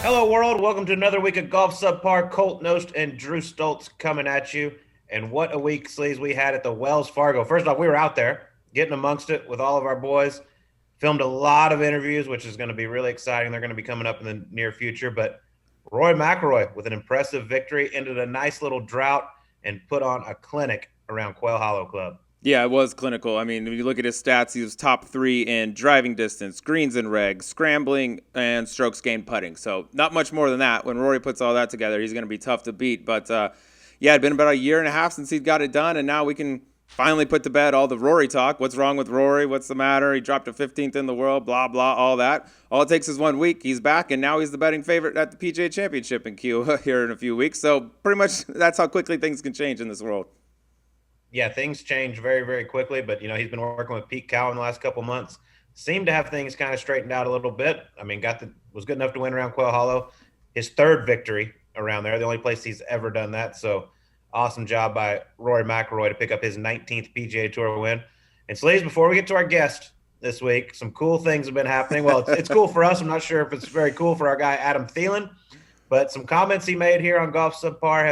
Hello, world. Welcome to another week of Golf Subpar. Colt Knost and Drew Stoltz coming at you. And what a week, Sleeves, we had at the Wells Fargo. First off, we were out there getting amongst it with all of our boys. Filmed a lot of interviews, which is going to be really exciting. They're going to be coming up in the near future. But Rory McIlroy, with an impressive victory, ended a nice little drought and put on a clinic around Quail Hollow Club. Yeah, it was clinical. I mean, if you look at his stats, he was top 3 in driving distance, greens and regs, scrambling, and strokes gained putting. So not much more than that. When Rory puts all that together, he's going to be tough to beat. But yeah, it'd been about a year and a half since he got it done, and now we can finally put to bed all the Rory talk. What's wrong with Rory? What's the matter? He dropped to 15th in the world, blah, blah, all that. All it takes is 1 week. He's back, and now he's the betting favorite at the PGA Championship in Q here in a few weeks. So pretty much that's how quickly things can change in this world. Yeah, things change very, very quickly. But, he's been working with Pete Cowan the last couple months. Seemed to have things kind of straightened out a little bit. I mean, was good enough to win around Quail Hollow. His third victory around there, the only place he's ever done that. So awesome job by Rory McIlroy to pick up his 19th PGA Tour win. And Sleeves, before we get to our guest this week, some cool things have been happening. Well, it's cool for us. I'm not sure if it's very cool for our guy Adam Thielen, but some comments he made here on Golf Subpar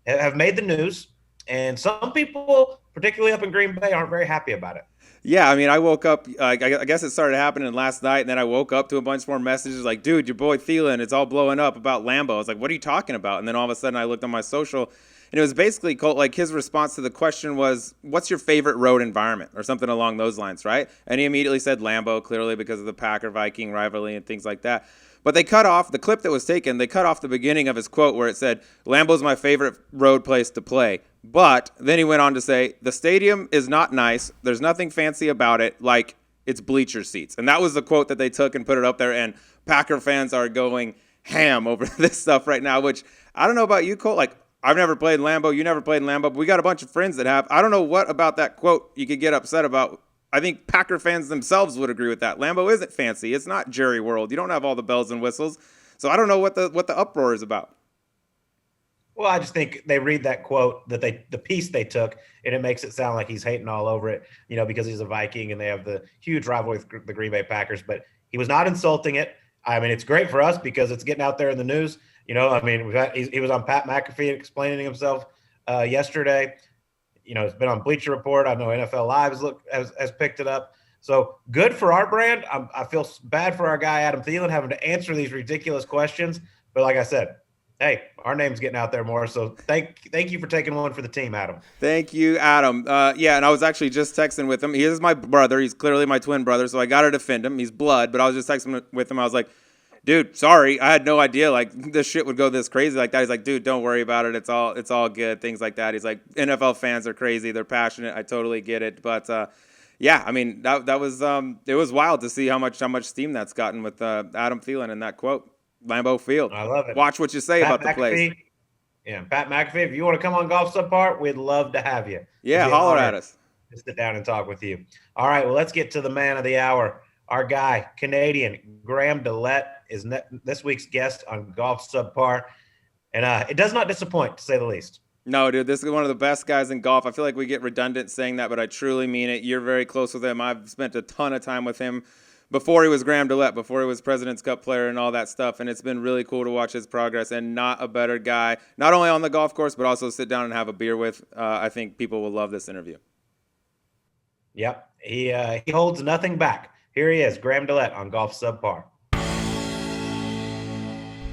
have made the news. And some people, particularly up in Green Bay, aren't very happy about it. Yeah, I mean, I woke up, I guess it started happening last night, and then I woke up to a bunch more messages like, dude, your boy Thielen, it's all blowing up about Lambeau. I was like, what are you talking about? And then all of a sudden I looked on my social, and it was basically Colt, like his response to the question was, what's your favorite road environment or something along those lines, right? And he immediately said Lambeau, clearly because of the Packer-Viking rivalry and things like that. But they cut off the clip that was taken. They cut off the beginning of his quote where it said, Lambeau's my favorite road place to play. But then he went on to say, the stadium is not nice. There's nothing fancy about it. Like, it's bleacher seats. And that was the quote that they took and put it up there. And Packer fans are going ham over this stuff right now, which I don't know about you, Colt. Like, I've never played in Lambeau. You never played in Lambeau. But we got a bunch of friends that have. I don't know what about that quote you could get upset about. I think Packer fans themselves would agree with that. Lambeau isn't fancy. It's not Jerry World. You don't have all the bells and whistles. So I don't know what the uproar is about. Well, I just think they read that quote the piece they took, and it makes it sound like he's hating all over it, because he's a Viking and they have the huge rivalry with the Green Bay Packers. But he was not insulting it. I mean, it's great for us because it's getting out there in the news. I mean, he was on Pat McAfee explaining himself yesterday. It's been on Bleacher Report. I know NFL Live has picked it up. So good for our brand. I feel bad for our guy Adam Thielen having to answer these ridiculous questions. But like I said, hey, our name's getting out there more. So thank you for taking one for the team, Adam. Thank you, Adam. Yeah, and I was actually just texting with him. He is my brother. He's clearly my twin brother, so I got to defend him. He's blood, but I was just texting with him. I was like, dude, sorry. I had no idea like this shit would go this crazy like that. He's like, dude, don't worry about it. It's all good. Things like that. He's like, NFL fans are crazy. They're passionate. I totally get it. But yeah, I mean, that was it was wild to see how much steam that's gotten with Adam Thielen in that quote. Lambeau Field. I love it. Watch what you say Pat about the place. Yeah, Pat McAfee, if you want to come on Golf Subpar, we'd love to have you. Yeah, holler at us. Just sit down and talk with you. All right, well, let's get to the man of the hour. Our guy, Canadian Graham DeLaet, is this week's guest on Golf Subpar. And it does not disappoint, to say the least. No, dude, this is one of the best guys in golf. I feel like we get redundant saying that, but I truly mean it. You're very close with him. I've spent a ton of time with him before he was Graham DeLaet, before he was President's Cup player and all that stuff. And it's been really cool to watch his progress, and not a better guy, not only on the golf course, but also sit down and have a beer with. I think people will love this interview. Yep. He holds nothing back. Here he is, Graham DeLaet on Golf Subpar.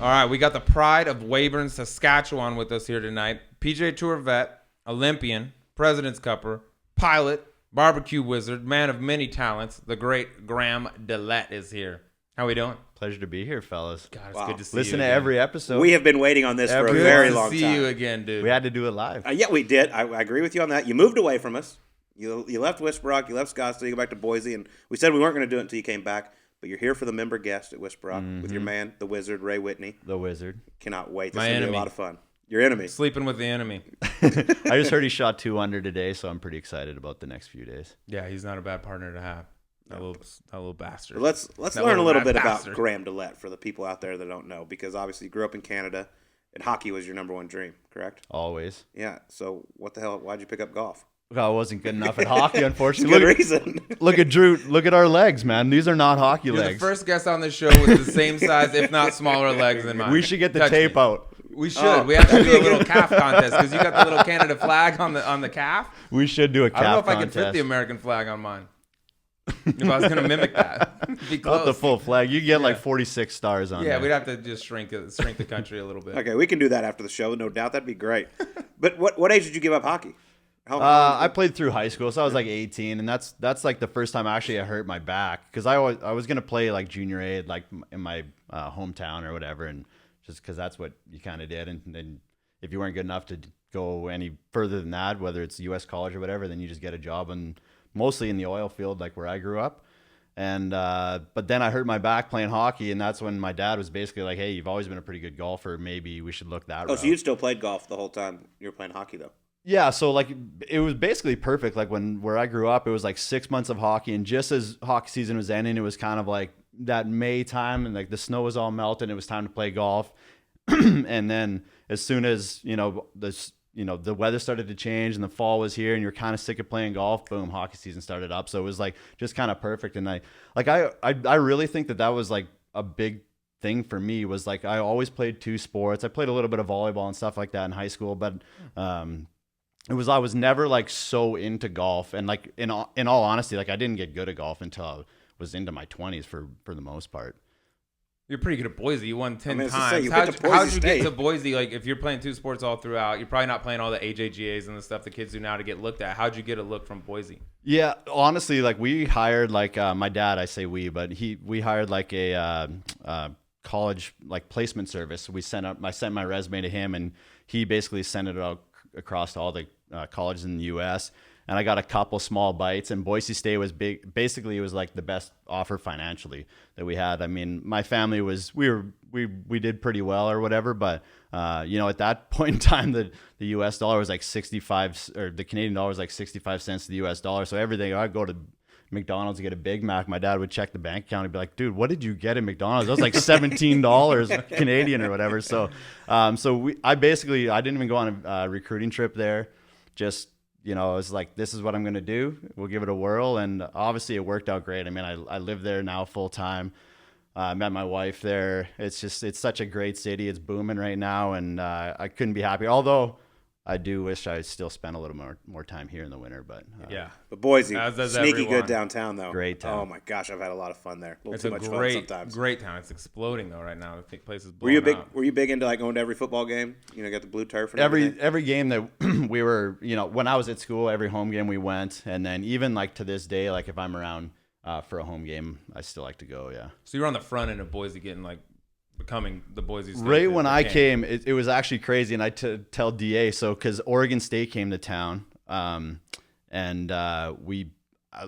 All right, we got the pride of Weyburn, Saskatchewan with us here tonight. PGA Tour vet, Olympian, President's Cupper, pilot, barbecue wizard, man of many talents, the great Graham DeLaet is here. How we doing? Pleasure to be here, fellas. God, it's good to see Listen you to again. every episode. We have been waiting on this for a Good very to long see time. you again, dude. We had to do it live. Yeah, we did. I agree with you on that. You moved away from us. You left Whisper Rock. You left Scottsdale. You go back to Boise, and we said we weren't going to do it until you came back. But you're here for the member guest at Whisper Rock with your man, the Wizard, Ray Whitney. The Wizard. Cannot wait. This My is going to be enemy. a lot of fun. Your enemy. Sleeping with the enemy. I just heard he shot 2 under today, so I'm pretty excited about the next few days. Yeah, he's not a bad partner to have. That little bastard. Let's That learn a little rat bit bastard. about Graham DeLaet for the people out there that don't know, because obviously you grew up in Canada, and hockey was your number one dream, correct? Always. Yeah. So what the hell? Why'd you pick up golf? I wasn't good enough at hockey, It's a unfortunately. good reason. Look at Drew. Look at our legs, man. These are not hockey You're legs. the first guest on this show with the same size, if not smaller, legs than mine. We should get the Touch tape me. out. We should. We have to do a little calf contest because you got the little Canada flag on the calf. We should do a calf I don't know if contest. I could fit the American flag on mine. If I was going to mimic that. Be close. Not the full flag. You get like 46 stars on Yeah, there. we'd have to just shrink the country a little bit. Okay, we can do that after the show, no doubt. That'd be great. But what age did you give up hockey? I played through high school, so I was like 18, and that's like the first time actually I hurt my back because I was gonna play like junior A like in my hometown or whatever, and just because that's what you kind of did, and then if you weren't good enough to go any further than that, whether it's U.S. college or whatever, then you just get a job, and mostly in the oil field like where I grew up. And but then I hurt my back playing hockey, and that's when my dad was basically like, "Hey, you've always been a pretty good golfer. Maybe we should look that route." Oh, so you still played golf the whole time you were playing hockey, though? Yeah, so like it was basically perfect. Like where I grew up, it was like 6 months of hockey, and just as hockey season was ending, it was kind of like that May time, and like the snow was all melted. It was time to play golf, and then as soon as the weather started to change and the fall was here, and you're kind of sick of playing golf, boom, hockey season started up. So it was like just kind of perfect. And I really think that was like a big thing for me was like I always played two sports. I played a little bit of volleyball and stuff like that in high school, but I was never like so into golf, and like in all honesty, like I didn't get good at golf until I was into my 20s for the most part. You're pretty good at Boise. You won 10 I mean, times. you went to Boise How'd you State. get to Boise? Like, if you're playing two sports all throughout, you're probably not playing all the AJGAs and the stuff the kids do now to get looked at. How'd you get a look from Boise? Yeah, honestly, like we hired like my dad. I say we, but we hired like a college like placement service. I sent my resume to him, and he basically sent it out across to all the colleges in the U.S. And I got a couple small bites, and Boise State was big. Basically, it was like the best offer financially that we had. I mean, my family we did pretty well or whatever, but at that point in time, the U.S. dollar was like 65, or the Canadian dollar was like 65 cents to the U.S. dollar. So everything, I'd go to McDonald's to get a Big Mac. My dad would check the bank account and be like, "Dude, what did you get at McDonald's?" That was like $17 Canadian or whatever. So, I didn't even go on a recruiting trip there. Just I was like, this is what I'm going to do. We'll give it a whirl. And obviously it worked out great. I mean, I live there now full time. I met my wife there. It's such a great city. It's booming right now. And I couldn't be happier. Although I do wish I still spent a little more time here in the winter. But Yeah. But Boise, As does sneaky everyone. good downtown, though. Great town. Oh, my gosh, I've had a lot of fun there. A little It's too a much fun great, sometimes. great town. It's exploding, though, right now. I think places Were you blowing up. Were you big into like going to every football game? Got the blue turf and everything? every game that we were, when I was at school, every home game we went. And then even like to this day, like if I'm around for a home game, I still like to go. Yeah. So you're on the front end of Boise becoming the Boise State. Right when I came, it was actually crazy. And I tell DA, because Oregon State came to town, and we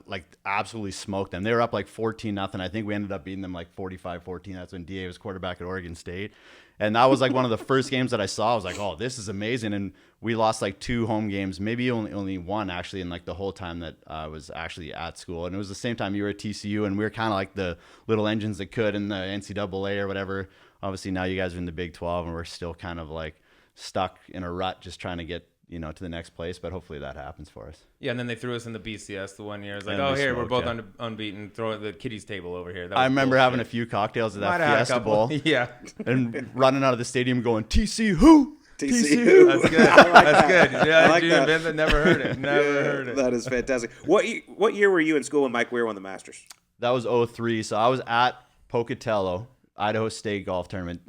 like absolutely smoked them. They were up like 14-0. I think we ended up beating them like 45-14. That's when DA was quarterback at Oregon State. And that was like one of the first games that I saw. I was like, oh, this is amazing. And we lost like 2 home games, maybe only one actually in like the whole time that I was actually at school. And it was the same time you were at TCU, and we were kind of like the little engines that could in the NCAA or whatever. Obviously now you guys are in the Big 12, and we're still kind of like stuck in a rut just trying to get to the next place, but hopefully that happens for us. Yeah, and then they threw us in the BCS the one year. It's like, And oh, we here, we're smoked, both unbeaten. Throw the kiddies table over here. I remember having a few cocktails at that Might have had a Fiesta couple. Bowl Yeah. and running out of the stadium going, TC who? TCU. That's good. That's good. Yeah, I like June that. Vincent never heard it. Never heard it. That is fantastic. What year were you in school when Mike Weir won the Masters? That was 03. So I was at Pocatello, Idaho State golf tournament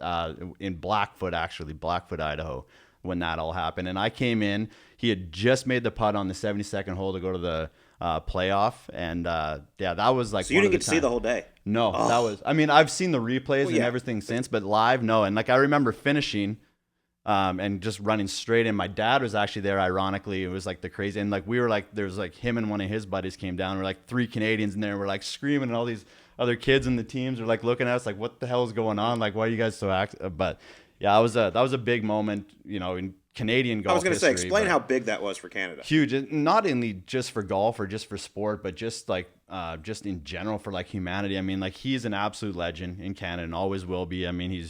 in Blackfoot, Idaho, when that all happened. And I came in. He had just made the putt on the 72nd hole to go to the playoff. And that was like. So you didn't get to see the whole day? No, that was. I mean, I've seen the replays and everything since, but live, no. And like I remember finishing. And just running straight in. My dad was actually there, ironically. It was like the crazy. And like we were like, there was like him and one of his buddies came down. We're like 3 Canadians in there. We're like screaming, and all these other kids in the teams are like looking at us like, what the hell is going on? Like, why are you guys so active? But yeah, that was a big moment, in Canadian golf. I was going to say, history, explain but how big that was for Canada. huge, not only just for golf or just for sport, but just like just in general for like humanity. I mean, like he's an absolute legend in Canada and always will be. I mean,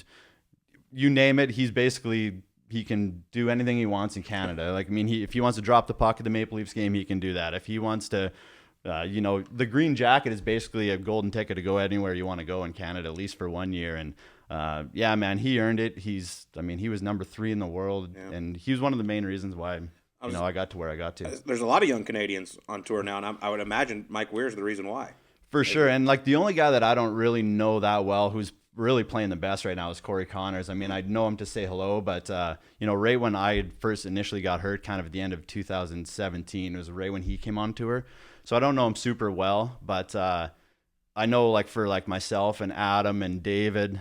you name it, he's basically he can do anything he wants in Canada. Like, I mean, if he wants to drop the puck at the Maple Leafs game, he can do that. If he wants to, the green jacket is basically a golden ticket to go anywhere you want to go in Canada, at least for 1 year. And yeah, man, he earned it. He was number 3 in the world, and he was one of the main reasons why I got to where I got to. There's a lot of young Canadians on tour now, and I would imagine Mike Weir is the reason why. For sure. And like the only guy that I don't really know that well who's really playing the best right now is Corey Connors. I mean, I know him to say hello, but right when I first initially got hurt, kind of at the end of 2017, it was right when he came on tour. So I don't know him super well, but I know like for like myself and Adam and David,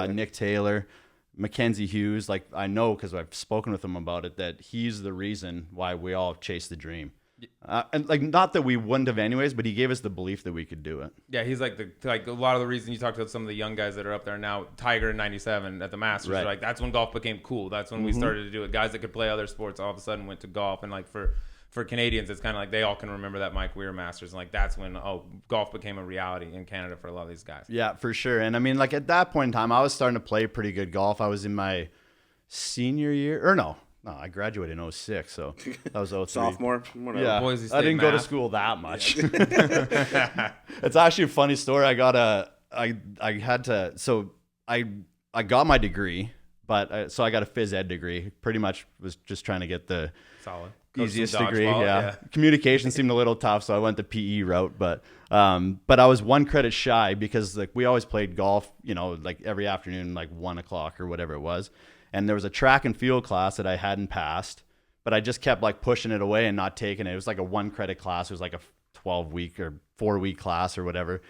Nick Taylor, Mackenzie Hughes, like I know because I've spoken with him about it, that he's the reason why we all chase the dream. And like, not that we wouldn't have anyways, but he gave us the belief that we could do it. Yeah, he's like a lot of the reason you talked about some of the young guys that are up there now. Tiger in '97 at the Masters, right. Like that's when golf became cool. That's when we started to do it. Guys that could play other sports all of a sudden went to golf, and like for Canadians, it's kind of like they all can remember that Mike Weir Masters, and like that's when golf became a reality in Canada for a lot of these guys. Yeah, for sure. And I mean, like at that point in time, I was starting to play pretty good golf. I was in my senior year, or no, I graduated in 06, so that was 03. Sophomore, whatever. Yeah, Boise State I didn't go to math. school that much. It's actually a funny story. I got my degree, but so I got a phys ed degree. Pretty much was just trying to get the Solid. easiest Coach some degree. dodgeball, Yeah. Communication seemed a little tough, so I went the PE route. But I was 1 credit shy because like we always played golf, like every afternoon, like 1 o'clock or whatever it was. And there was a track and field class that I hadn't passed, but I just kept like pushing it away and not taking it. It was like a 1 credit class. It was like a 12-week or 4-week class or whatever.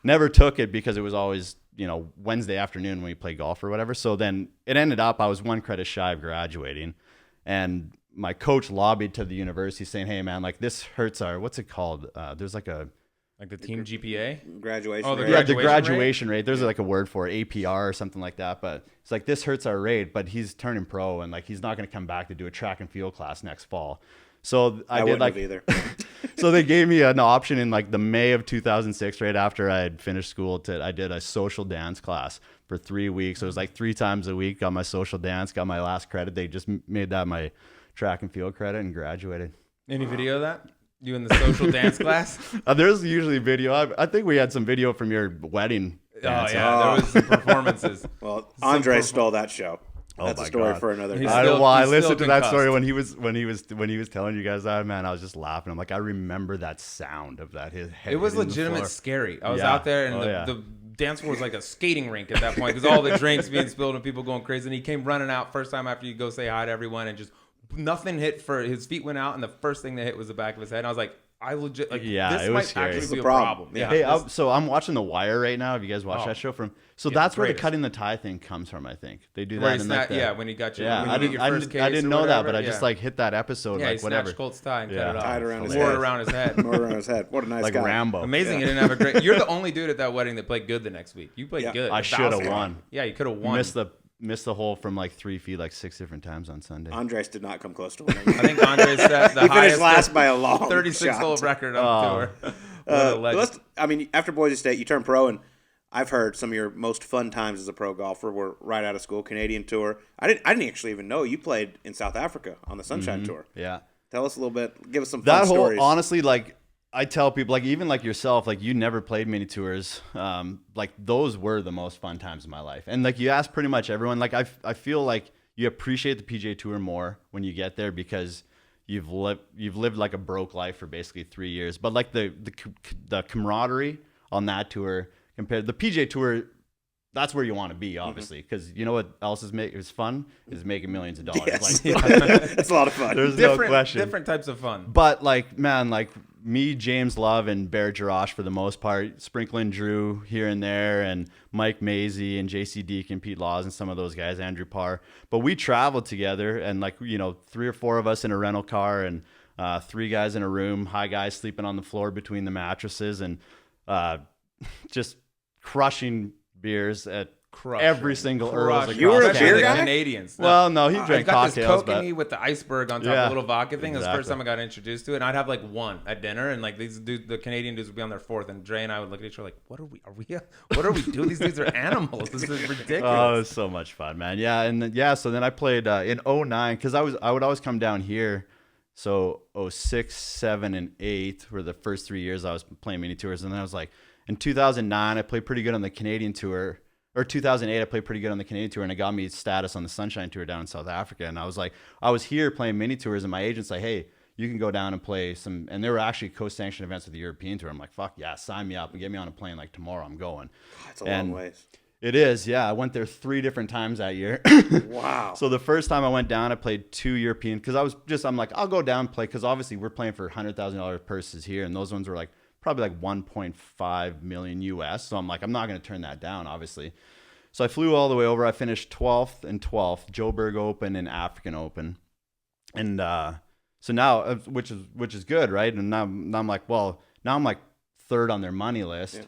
Never took it because it was always, Wednesday afternoon when we play golf or whatever. So then it ended up, I was 1 credit shy of graduating, and my coach lobbied to the university saying, "Hey man, like this hurts our, what's it called? There's like a, Like the team GPA? Graduation. Oh, the rate. the graduation rate. There's like a word for it, APR or something like that. But it's like, this hurts our rate, but he's turning pro and like he's not going to come back to do a track and field class next fall. So I did like either. So they gave me an option in like the May of 2006, right after I had finished school. I did a social dance class for 3 weeks. So it was like 3 times a week. Got my social dance, got my last credit. They just made that my track and field credit and graduated. Any video of that? You in the social dance class? There's usually video. I think we had some video from your wedding. Dance. Oh yeah, there was some performances. Well, Andre stole that show. That's a story for another He's time. still- I he's listened still to that story concussed. when he was telling you guys that, man. I was just laughing. I'm like, I remember that sound of that. His head It was hitting the legitimate floor. scary. I was Yeah. out there, and Oh, yeah. the dance floor was like a skating rink at that point because all the drinks being spilled and people going crazy. And he came running out first time after you go say hi to everyone, and just nothing hit for his feet went out, and the first thing that hit was the back of his head. And I was like, I legit like Yeah, this it was might scary. actually It's be a a problem. problem. Yeah. Hey, this- so I'm watching The Wire right now. Have you guys watched that show? So Yeah, that's where the greatest. cutting the tie thing comes from. I think they do where that. he In like snapped- when he got you. yeah, when I you didn't. get I your first didn't, I case didn't or know that, whatever, but I just like hit that episode. Yeah, like he whatever. snatched Colt's tie and Yeah. cut it off. Tied around his Wore head. it around his head. More around his head. What a nice Like guy. Rambo. Amazing, you didn't have a great. You're the only dude at that wedding that played good the next week. You played Yeah. good. I should have 1,000. won. Yeah, you could have won. Missed the hole from like 3 feet like 6 different times on Sunday. Andres did not come close to winning. I think Andre set the He finished highest last by a long 36-hole shot. record on tour. What a legend. After Boise State, you turned pro, and I've heard some of your most fun times as a pro golfer were right out of school, Canadian Tour. I didn't actually even know you played in South Africa on the Sunshine Tour. Yeah. Tell us a little bit. Give us some fun That whole, stories. honestly, like I tell people, like even like yourself, like you never played mini tours. Like those were the most fun times of my life. And like you ask pretty much everyone, like I feel like you appreciate the PGA Tour more when you get there because you've lived like a broke life for basically 3 years. But like the camaraderie on that tour compared to the PGA Tour, that's where you want to be, obviously, because you know what else is fun is making millions of dollars. Yes. Like, It's a lot of fun. there's no question. Different types of fun. But like, man, like me, James Love, and Bear Jarash for the most part, sprinkling Drew here and there, and Mike Maisie and JC Deek and Pete Laws and some of those guys, Andrew Parr. But we traveled together, and like 3 or 4 of us in a rental car, and 3 guys in a room, high guys sleeping on the floor between the mattresses, and just crushing beers at every single Earls across You were a Canada. beer the guy? Canadians. Well, no, he I drank got this cocktails, kokanee but with the iceberg on top Yeah, of a little vodka thing. It was the first exactly. time I got introduced to it, and I'd have like one at dinner, and like these dudes, the Canadian dudes would be on their fourth, and Dre and I would look at each other like, what are we doing? These dudes are animals. This is ridiculous. oh, it was so much fun, man. Yeah, and so then I played in 09 because I would always come down here. So 06, 7, and 8 were the first 3 years I was playing mini tours, and then I was like, in 2009 I played pretty good on the Canadian tour. Or 2008, I played pretty good on the Canadian tour, and it got me status on the Sunshine Tour down in South Africa. And I was like, I was here playing mini tours, and my agent's like, hey, you can go down and play some. And there were actually co-sanctioned events with the European Tour. I'm like, fuck yeah, sign me up and get me on a plane like tomorrow. I'm going. That's a long ways. It is, yeah. I went there 3 different times that year. Wow. So the first time I went down, I played 2 European because I'm like, I'll go down and play because obviously we're playing for $100,000 purses here, and those ones were like probably like 1.5 million US. So I'm like, I'm not going to turn that down, obviously. So I flew all the way over. I finished 12th and 12th, Joburg Open and African Open. And so now, which is good, right? And now I'm like, well, now I'm like 3rd on their money list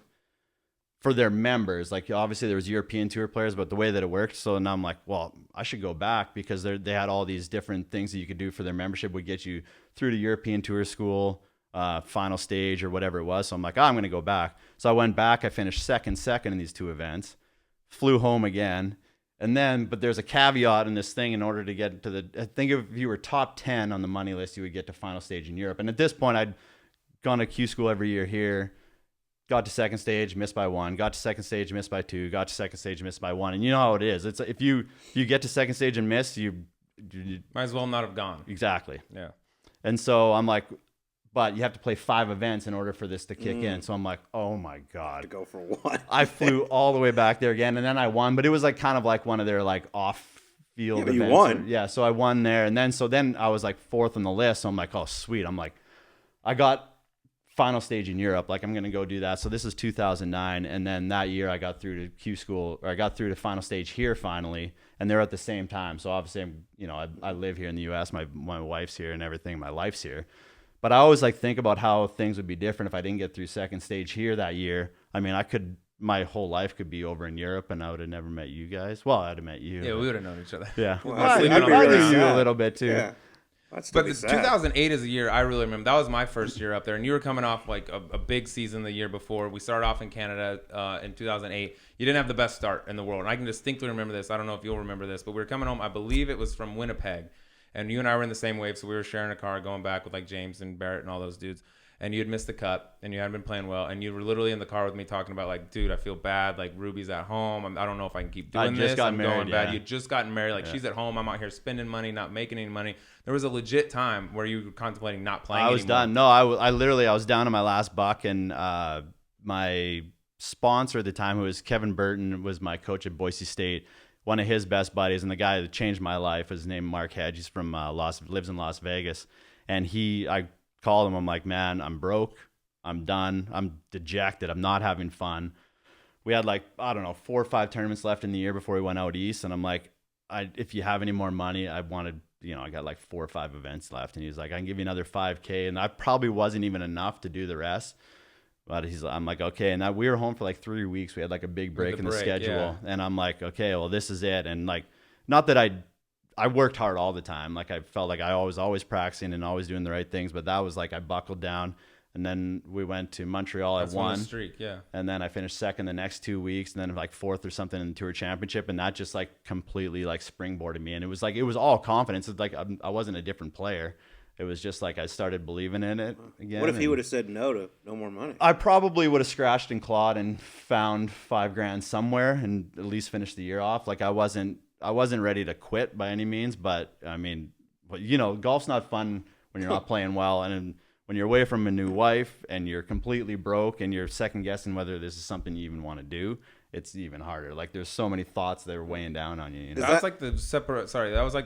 for their members. Like obviously there was European Tour players, but the way that it worked. So now I'm like, well, I should go back because they had all these different things that you could do for their membership would get you through to European Tour School, final stage or whatever it was. So I'm like, I'm going to go back. So I went back. I finished second in these 2 events. Flew home again, and then, but there's a caveat in this thing in order to get to I think if you were top 10 on the money list, you would get to final stage in Europe. And at this point, I'd gone to Q school every year here, got to second stage, missed by 1, got to second stage, missed by 2, got to second stage, missed by 1. And you know how it is. It's if you get to second stage and miss, you Might as well not have gone. exactly. Yeah. And so I'm like, but you have to play 5 events in order for this to kick in. So I'm like, oh my God. To go for 1. I flew all the way back there again, and then I won, but it was like kind of like one of their like off-field but you events. won. Yeah, so I won there, and then I was like 4th on the list. So I'm like, oh sweet. I'm like, I got final stage in Europe. Like I'm gonna go do that. So this is 2009, and then that year I got through to Q school, or I got through to final stage here finally, and they're at the same time. So obviously, I live here in the U.S. My wife's here and everything. My life's here. But I always like think about how things would be different if I didn't get through second stage here that year. I mean, my whole life could be over in Europe, and I would have never met you guys. Well, I'd have met you. Yeah, we would have known each other. Yeah. Well, I I'd be knew really you a sad. little bit too. Yeah. That's still But be the sad. 2008 is a year I really remember. That was my first year up there, and you were coming off like a big season the year before. We started off in Canada in 2008. You didn't have the best start in the world, and I can distinctly remember this. I don't know if you'll remember this, but we were coming home. I believe it was from Winnipeg, and you and I were in the same wave, so we were sharing a car going back with like James and Barrett and all those dudes. And you had missed the cut, and you hadn't been playing well, and you were literally in the car with me talking about like, dude, I feel bad. Like Ruby's at home. I don't know if I can keep doing this. I'm going bad. You just gotten married. Like she's at home. I'm out here spending money, not making any money. There was a legit time where you were contemplating not playing. I was anymore. done. No, I literally was down to my last buck, and my sponsor at the time, who was Kevin Burton, was my coach at Boise State. One of his best buddies, and the guy that changed my life, was named Mark Hedge. He's from lives in Las Vegas, and I called him. I'm like, man, I'm broke. I'm done. I'm dejected. I'm not having fun. We had like, I don't know, 4 or 5 tournaments left in the year before we went out east. And I'm like, if you have any more money, I got like 4 or 5 events left. And he's like, I can give you another $5,000. And I probably wasn't even enough to do the rest. But I'm like, okay. And we were home for like 3 weeks. We had like a big break in the schedule. Yeah. And I'm like, okay, well, this is it. And like, not that I worked hard all the time. Like I felt like I was always practicing and always doing the right things, but that was like I buckled down. And then we went to Montreal. That's I won. the streak, yeah. And then I finished second the next 2 weeks, and then like 4th or something in the Tour Championship, and that just like completely like springboarded me. And it was all confidence. It's like I wasn't a different player. It was just like I started believing in it again. What if he would have said no to no more money? I probably would have scratched and clawed and found $5,000 somewhere and at least finished the year off. Like I wasn't ready to quit by any means, but I mean, golf's not fun when you're not playing well, and when you're away from a new wife and you're completely broke and you're second guessing whether this is something you even want to do, it's even harder. Like there's so many thoughts that are weighing down on you. That was like the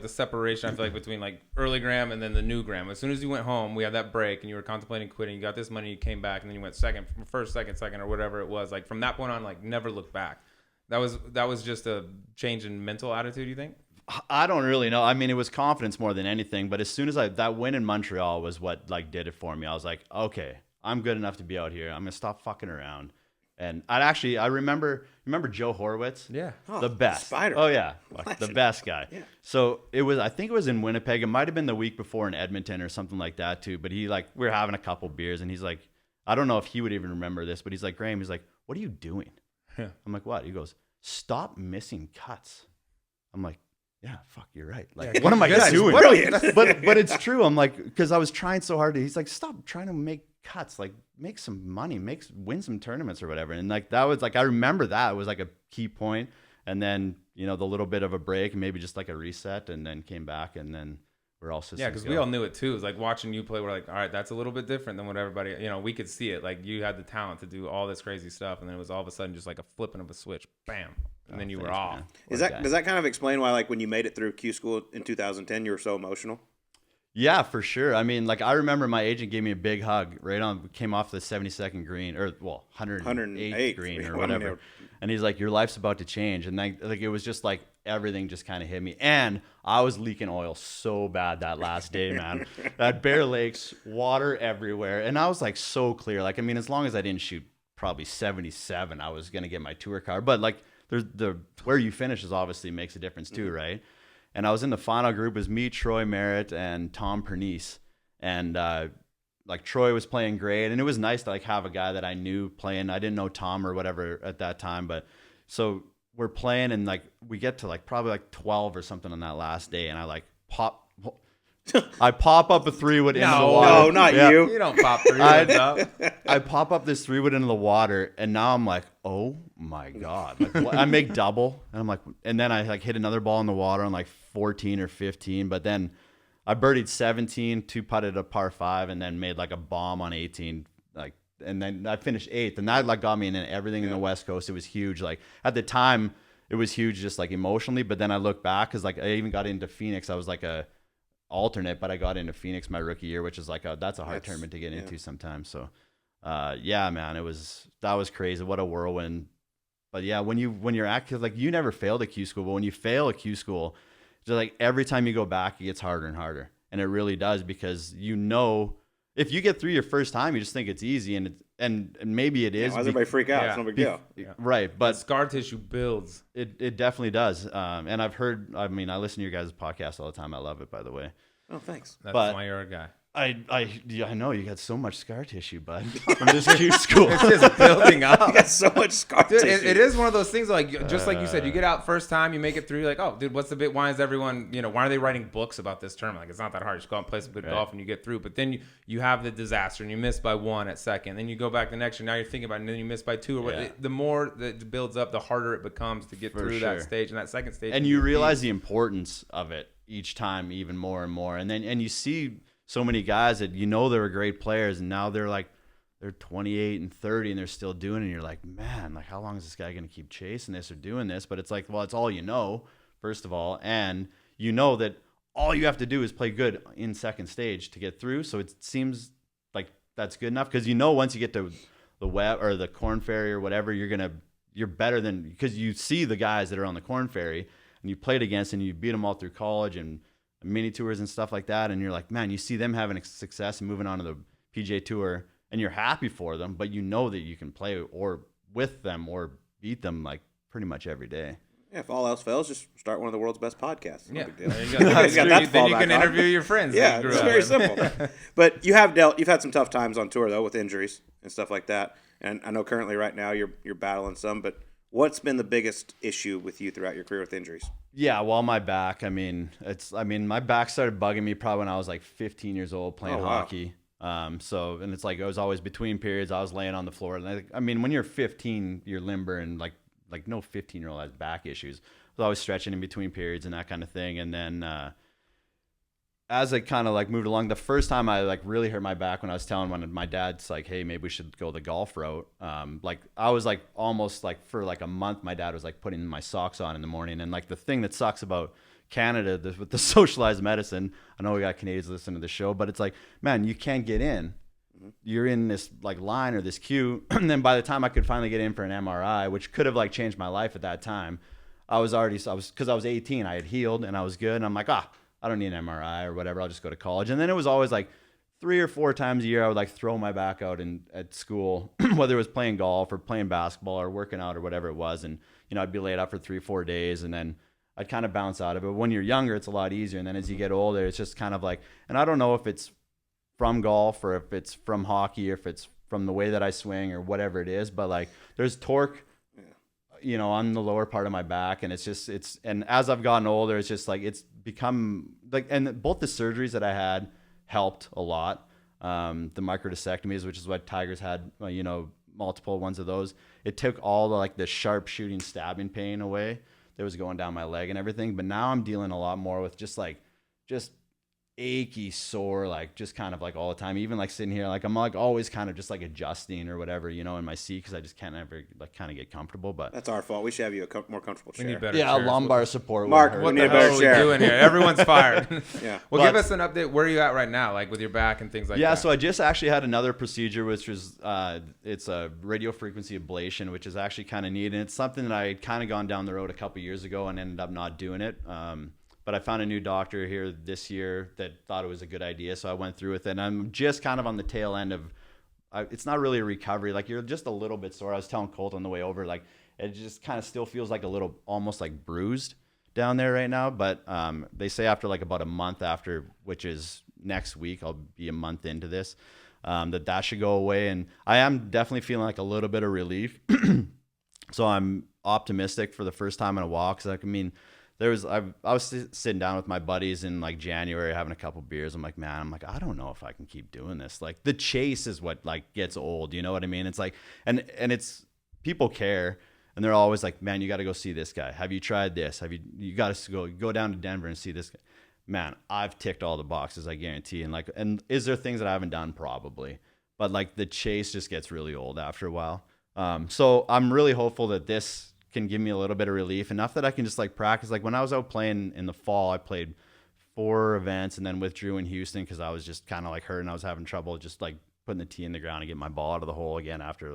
separation I feel like between like early Graham and then the new Graham. As soon as you went home, we had that break and you were contemplating quitting. You got this money, you came back, and then you went first, second, or whatever it was. Like from that point on, like never look back. That was just a change in mental attitude, you think? I don't really know. I mean, it was confidence more than anything. But as soon as that win in Montreal was what like did it for me. I was like, okay, I'm good enough to be out here. I'm gonna stop fucking around. And I remember Joe Horowitz? Yeah. The best. Spider. Oh yeah. Like, the Legend. best guy. Yeah. So I think it was in Winnipeg. It might have been the week before in Edmonton or something like that too. But we were having a couple beers and he's like, I don't know if he would even remember this, but he's like, Graham, he's like, what are you doing? Yeah. I'm like, what? He goes, stop missing cuts. I'm like, yeah, fuck, you're right. Like, what am I doing? Brilliant. but it's true. I'm like, because I was trying so hard. He's like, stop trying to make cuts. Like, make some money, win some tournaments or whatever. And like, that was like, I remember that was like a key point. And then, the little bit of a break and maybe just like a reset and then came back and then we're all systems. Yeah, because we all knew it too. It was like watching you play. We're like, all right, that's a little bit different than what everybody, we could see it. Like you had the talent to do all this crazy stuff. And then it was all of a sudden just like a flipping of a switch. Bam. And then you were off. Does that kind of explain why, like, when you made it through Q school in 2010, you were so emotional? Yeah, for sure. I mean, like, I remember my agent gave me a big hug came off the 72nd green, 108th green or whatever. And he's like, your life's about to change. And like it was just like everything just kind of hit me. And I was leaking oil so bad that last day, man. At Bear Lakes, water everywhere. And I was like so clear. Like, I mean, as long as I didn't shoot probably 77, I was going to get my tour card. But like, where you finish is obviously makes a difference too, right? And I was in the final group. It was me, Troy Merritt, and Tom Pernice. And like Troy was playing great, and it was nice to like have a guy that I knew playing. I didn't know Tom or whatever at that time, but so we're playing, and like we get to like probably like 12 or something on that last day, and I like pop up a 3-wood into the water. No, not you. You don't pop 3-woods up. I pop up this 3-wood into the water, and now I'm like, oh my god! Like, I make double, and I'm like, and then I like hit another ball in the water on like 14 or 15, but then I birdied 17, 2-putted a par 5, and then made like a bomb on 18, like, and then I finished 8th, and that like got me in everything in the West Coast. It was huge. Like at the time, it was huge, just like emotionally. But then I look back, because like I even got into Phoenix. I was like a alternate, but I got into Phoenix my rookie year, which is like that's a hard tournament to get into sometimes. So yeah, man, that was crazy. What a whirlwind. But yeah, when you're active, like you never failed at Q school, but when you fail at Q school, just like every time you go back, it gets harder and harder. And it really does, because if you get through your first time, you just think it's easy, and maybe it is. Why does everybody freak out? It's no big deal. Right, but scar tissue builds. It definitely does. And I listen to your guys' podcast all the time. I love it, by the way. Oh, thanks. That's why you're a guy. I know you got so much scar tissue, bud, from this Q school. It's just building up. You got so much scar tissue. It is one of those things, like just like you said, you get out first time, you make it through, you're like, oh, dude, what's the bit? Why is everyone, why are they writing books about this tournament? Like, it's not that hard. Just go out and play some good golf and you get through. But then you have the disaster and you miss by 1 at second. Then you go back the next year. Now you're thinking about it, and then you miss by 2. Or the more that it builds up, the harder it becomes to get through that stage and that second stage. And you realize the importance of it each time even more and more. And you see so many guys that they were great players, and now they're 28 and 30 and they're still doing it. And you're like, man, like how long is this guy going to keep chasing this or doing this? But it's like, well, it's all first of all, and that all you have to do is play good in second stage to get through. So it seems like that's good enough, because once you get to the web or the Corn Ferry or whatever, you're better than, because you see the guys that are on the Corn Ferry and you played against and you beat them all through college and mini tours and stuff like that, and you're like, man, you see them having success and moving on to the PGA Tour, and you're happy for them, but that you can play or with them or beat them like pretty much every day. Yeah, if all else fails, just start one of the world's best podcasts. No big deal. There you go. Then you can interview your friends. Yeah, it's very simple. But you've had some tough times on tour though, with injuries and stuff like that. And I know currently right now you're battling some, but what's been the biggest issue with you throughout your career with injuries? Yeah, well, my back. My back started bugging me probably when I was like 15 years old playing hockey. And it's like I was always between periods. I was laying on the floor. And when you're 15, you're limber, and like no 15-year-old has back issues. I was always stretching in between periods and that kind of thing. And then as I kind of like moved along, the first time I like really hurt my back when I was telling one of my dad's like, hey, maybe we should go the golf route. Like I was like almost like for like a month, my dad was like putting my socks on in the morning. And like the thing that sucks about Canada with the socialized medicine, I know we got Canadians listening to the show, but it's like, man, you can't get in. You're in this like line or this queue. And then by the time I could finally get in for an MRI, which could have like changed my life at that time, because I was 18, I had healed and I was good. And I'm like, I don't need an MRI or whatever. I'll just go to college. And then it was always like 3 or 4 times a year, I would like throw my back out at school, whether it was playing golf or playing basketball or working out or whatever it was. And, I'd be laid up for 3-4 days and then I'd kind of bounce out of it. When you're younger, it's a lot easier. And then as you get older, it's just kind of like, and I don't know if it's from golf or if it's from hockey or if it's from the way that I swing or whatever it is, but like there's torque, on the lower part of my back. And and as I've gotten older, it's just like, it's become like, and both the surgeries that I had helped a lot. The microdiscectomies, which is what Tiger's had, multiple ones of those. It took all the sharp shooting, stabbing pain away that was going down my leg and everything. But now I'm dealing a lot more with just achy, sore, just kind of all the time. Even sitting here, I'm always kind of just adjusting or whatever, in my seat because I just can't ever kind of get comfortable. But that's our fault. We should have you a more comfortable chair. We need better chairs. lumbar support. Mark, what the hell are we doing here? Everyone's fired. Yeah. Well, give us an update. Where are you at right now, with your back and things like that? Yeah, so I just actually had another procedure, which was it's a radio frequency ablation, which is actually kind of neat, and it's something that I had kind of gone down the road a couple years ago and ended up not doing it. But I found a new doctor here this year that thought it was a good idea, so I went through with it. And I'm just kind of on the tail end of it's not really a recovery. You're just a little bit sore. I was telling Colt on the way over, it just kind of still feels a little almost bruised down there right now. But they say after about a month after, which is next week, I'll be a month into this, that should go away. And I am definitely feeling a little bit of relief. So I'm optimistic for the first time in a while because I was sitting down with my buddies in January having a couple beers. I'm like, man, I don't know if I can keep doing this. The chase is what gets old. You know what I mean? It's and it's people care and they're always like, man, you got to go see this guy. Have you tried this? You got to go down to Denver and see this guy. Man, I've ticked all the boxes, I guarantee. And is there things that I haven't done? Probably. But the chase just gets really old after a while. So I'm really hopeful that this can give me a little bit of relief, enough that I can just practice. When I was out playing in the fall, I played 4 events and then withdrew in Houston because I was just kind of hurt and I was having trouble just putting the tee in the ground and getting my ball out of the hole again after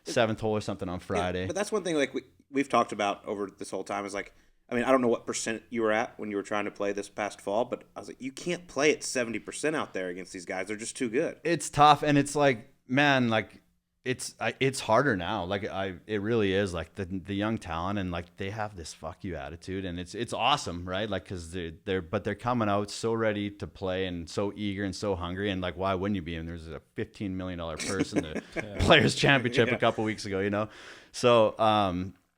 7th hole or something on Friday. Yeah, but that's one thing we've talked about over this whole time is I don't know what percent you were at when you were trying to play this past fall, but I was you can't play at 70% out there against these guys. They're just too good. It's tough, and it's man, it's harder now. It really is. The young talent, and they have this fuck you attitude, and it's awesome, right? Because they're coming out so ready to play and so eager and so hungry, and why wouldn't you be? And there's a $15 million purse in the Players Championship a couple weeks ago, So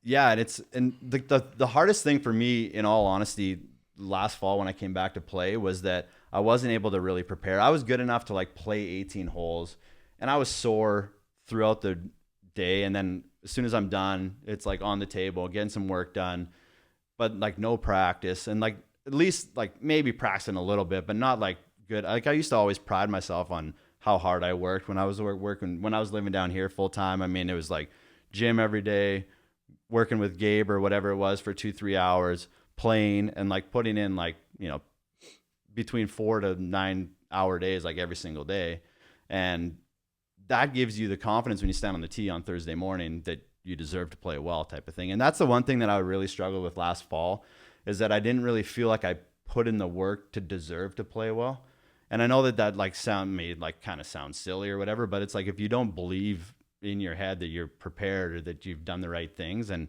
yeah, and the hardest thing for me, in all honesty, last fall when I came back to play was that I wasn't able to really prepare. I was good enough to play 18 holes, and I was sore throughout the day, and then as soon as I'm done, it's on the table, getting some work done, but no practice, and at least maybe practicing a little bit, but not good. I used to always pride myself on how hard I worked when I was working, when I was living down here full time. It was gym every day, working with Gabe or whatever it was for 2-3 hours, playing and putting in between 4 to 9 hour days every single day. And that gives you the confidence when you stand on the tee on Thursday morning that you deserve to play well, type of thing. And that's the one thing that I really struggled with last fall, is that I didn't really feel like I put in the work to deserve to play well. And I know that kind of sounds silly or whatever, but it's if you don't believe in your head that you're prepared or that you've done the right things, and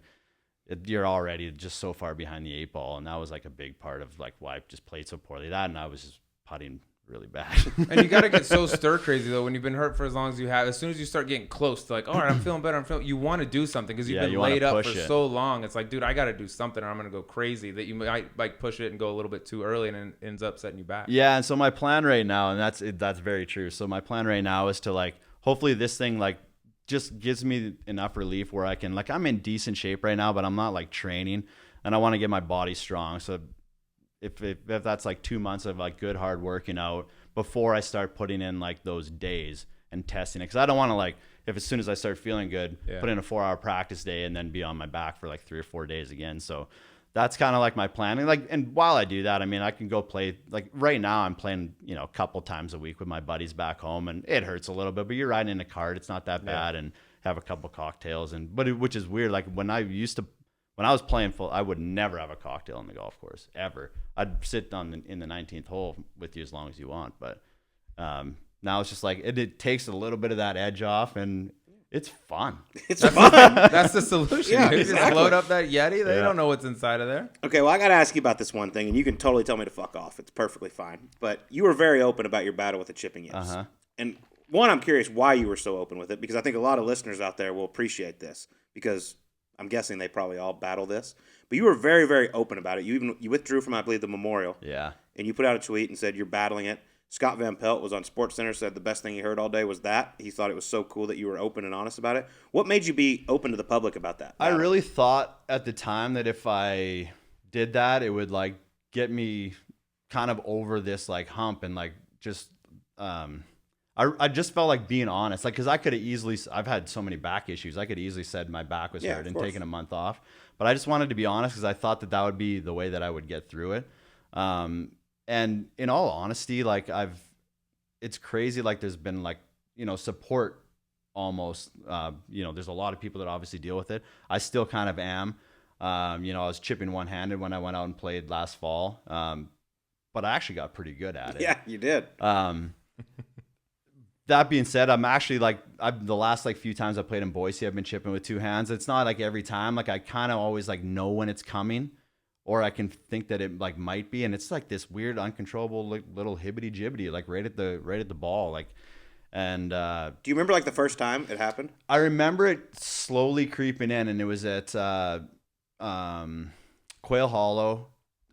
you're already just so far behind the 8 ball. And that was a big part of why I just played so poorly. That, and I was just putting really bad. And you got to get so stir crazy though when you've been hurt for as long as you have. As soon as you start getting close to all right, I'm feeling better, you want to do something because you've been laid up for so long. It's dude, I got to do something or I'm going to go crazy. That you might push it and go a little bit too early, and it ends up setting you back. Yeah, and so my plan right now, and that's very true. So my plan right now is to hopefully this thing just gives me enough relief where I can I'm in decent shape right now, but I'm not training, and I want to get my body strong. So if that's 2 months of good hard working out before I start putting in those days and testing it, because I don't want to if as soon as I start feeling good, put in a 4-hour practice day and then be on my back for 3 or 4 days again. So that's kind of my planning. And while I do that, I can go play. Right now I'm playing a couple times a week with my buddies back home, and it hurts a little bit, but you're riding in a cart, it's not that bad, and have a couple cocktails, which is weird. When I was playing full, I would never have a cocktail on the golf course ever. I'd sit in the 19th hole with you as long as you want, but Now it's just like it takes a little bit of that edge off, and it's fun. It's fun. That's the solution. Yeah, You just exactly. load up that Yeti. They don't know what's inside of there. Okay, well, I got to ask you about this one thing, and you can totally tell me to fuck off. It's perfectly fine. But you were very open about your battle with the chipping yips. Uh-huh. And one, I'm curious why you were so open with it, because I think a lot of listeners out there will appreciate this, because I'm guessing they probably all battle this. But you were very, very open about it. You withdrew from, I believe, the memorial. Yeah. And you put out a tweet and said you're battling it. Scott Van Pelt was on SportsCenter, said the best thing he heard all day was that. He thought it was so cool that you were open and honest about it. What made you be open to the public about that? I really thought at the time that if I did that, it would like get me kind of over this like hump and like just I just felt like being honest, like because I could have easily, I've had so many back issues, I could easily said my back was hurt and taken a month off, but I just wanted to be honest because I thought that that would be the way that I would get through it. And in all honesty, like it's crazy. Like there's been like, support almost, there's a lot of people that obviously deal with it. I still kind of am. I was chipping one-handed when I went out and played last fall. But I actually got pretty good at it. Yeah, you did. That being said, I'm actually like, the last like few times I played in Boise, I've been chipping with two hands. It's not like every time, like I kind of always like know when it's coming, or I can think that it like might be, and it's like this weird, uncontrollable like, little hibbity jibbity, like right at the ball, like. And do you remember like the first time it happened? I remember it slowly creeping in, and it was at Quail Hollow.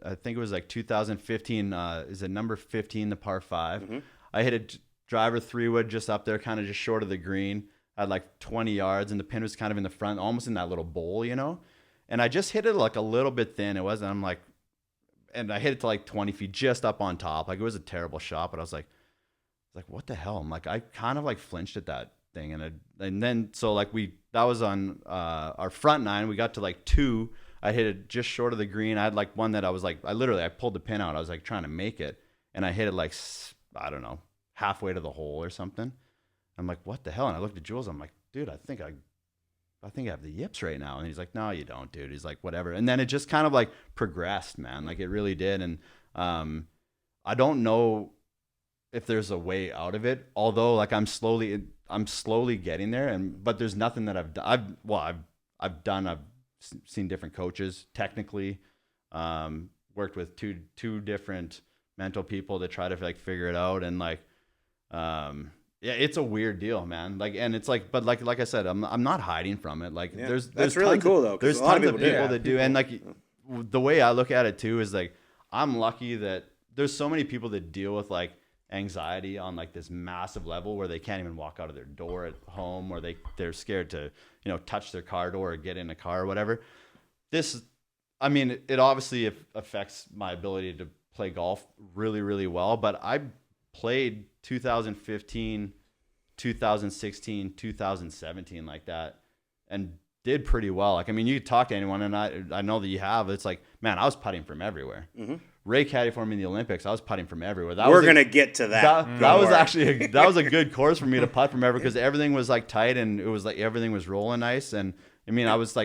I think it was like 2015. Is it number 15, the par 5? Mm-hmm. I hit a driver 3-wood just up there, kind of just short of the green. I had like 20 yards, and the pin was kind of in the front, almost in that little bowl, And I just hit it like a little bit thin. It wasn't, and I hit it to like 20 feet just up on top. Like it was a terrible shot, but I was like, what the hell? I'm like, I kind of like flinched at that thing. And then, so like that was on our front nine. We got to like 2. I hit it just short of the green. I had like one that I was like, I pulled the pin out. I was like trying to make it. And I hit it like, I don't know, halfway to the hole or something. I'm like, what the hell? And I looked at Jules. I'm like, dude, I think I have the yips right now. And he's like, no, you don't, dude. He's like, whatever. And then it just kind of like progressed, man. Like it really did. And I don't know if there's a way out of it, although like I'm slowly getting there. But there's nothing that I've done. I've seen different coaches technically, worked with two different mental people to try to like figure it out. And like, yeah, it's a weird deal, man. Like, and it's like, but like I said, I'm not hiding from it. Like, there's really cool though. There's tons of people that do, and like the way I look at it too is like I'm lucky that there's so many people that deal with like anxiety on like this massive level where they can't even walk out of their door at home, or they're scared to touch their car door or get in a car or whatever. It obviously affects my ability to play golf really, really well, but I played 2015, 2016, 2017 like that, and did pretty well. Like, I mean, you talk to anyone, and I know that you have. It's like, man, I was putting from everywhere. Mm-hmm. Ray caddy for me in the Olympics. I was putting from everywhere. We're gonna get to that. That was actually that was a good course for me to putt from everywhere because everything was like tight and it was like everything was rolling nice. And I mean, I was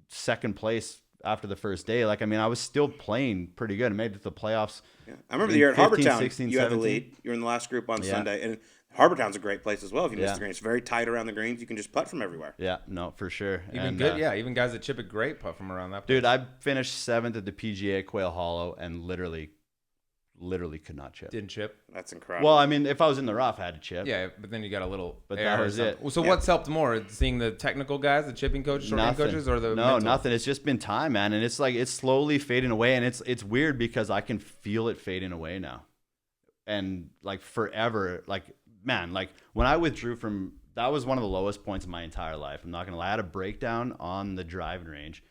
second place after the first day. Like, I mean, I was still playing pretty good. I made it to the playoffs. Yeah. I remember the year at Harbortown. 16, you had the 17. lead. You were in the last group on Sunday, and Harbortown's a great place as well. If you miss the green, it's very tight around the greens. You can just putt from everywhere. Yeah, no, for sure. Even even guys that chip it great putt from around that place. Dude, I finished 7th at the PGA Quail Hollow and literally could not chip. Didn't chip. That's incredible. Well, I mean, if I was in the rough, I had to chip. Yeah, but then you got a little. But air that was it. So what's helped more? Seeing the technical guys, the chipping coaches, short game coaches, or the mental? Nothing. It's just been time, man, and it's like it's slowly fading away, and it's weird because I can feel it fading away now, and like forever, like man, like when I withdrew from, that was one of the lowest points in my entire life. I'm not gonna lie. I had a breakdown on the driving range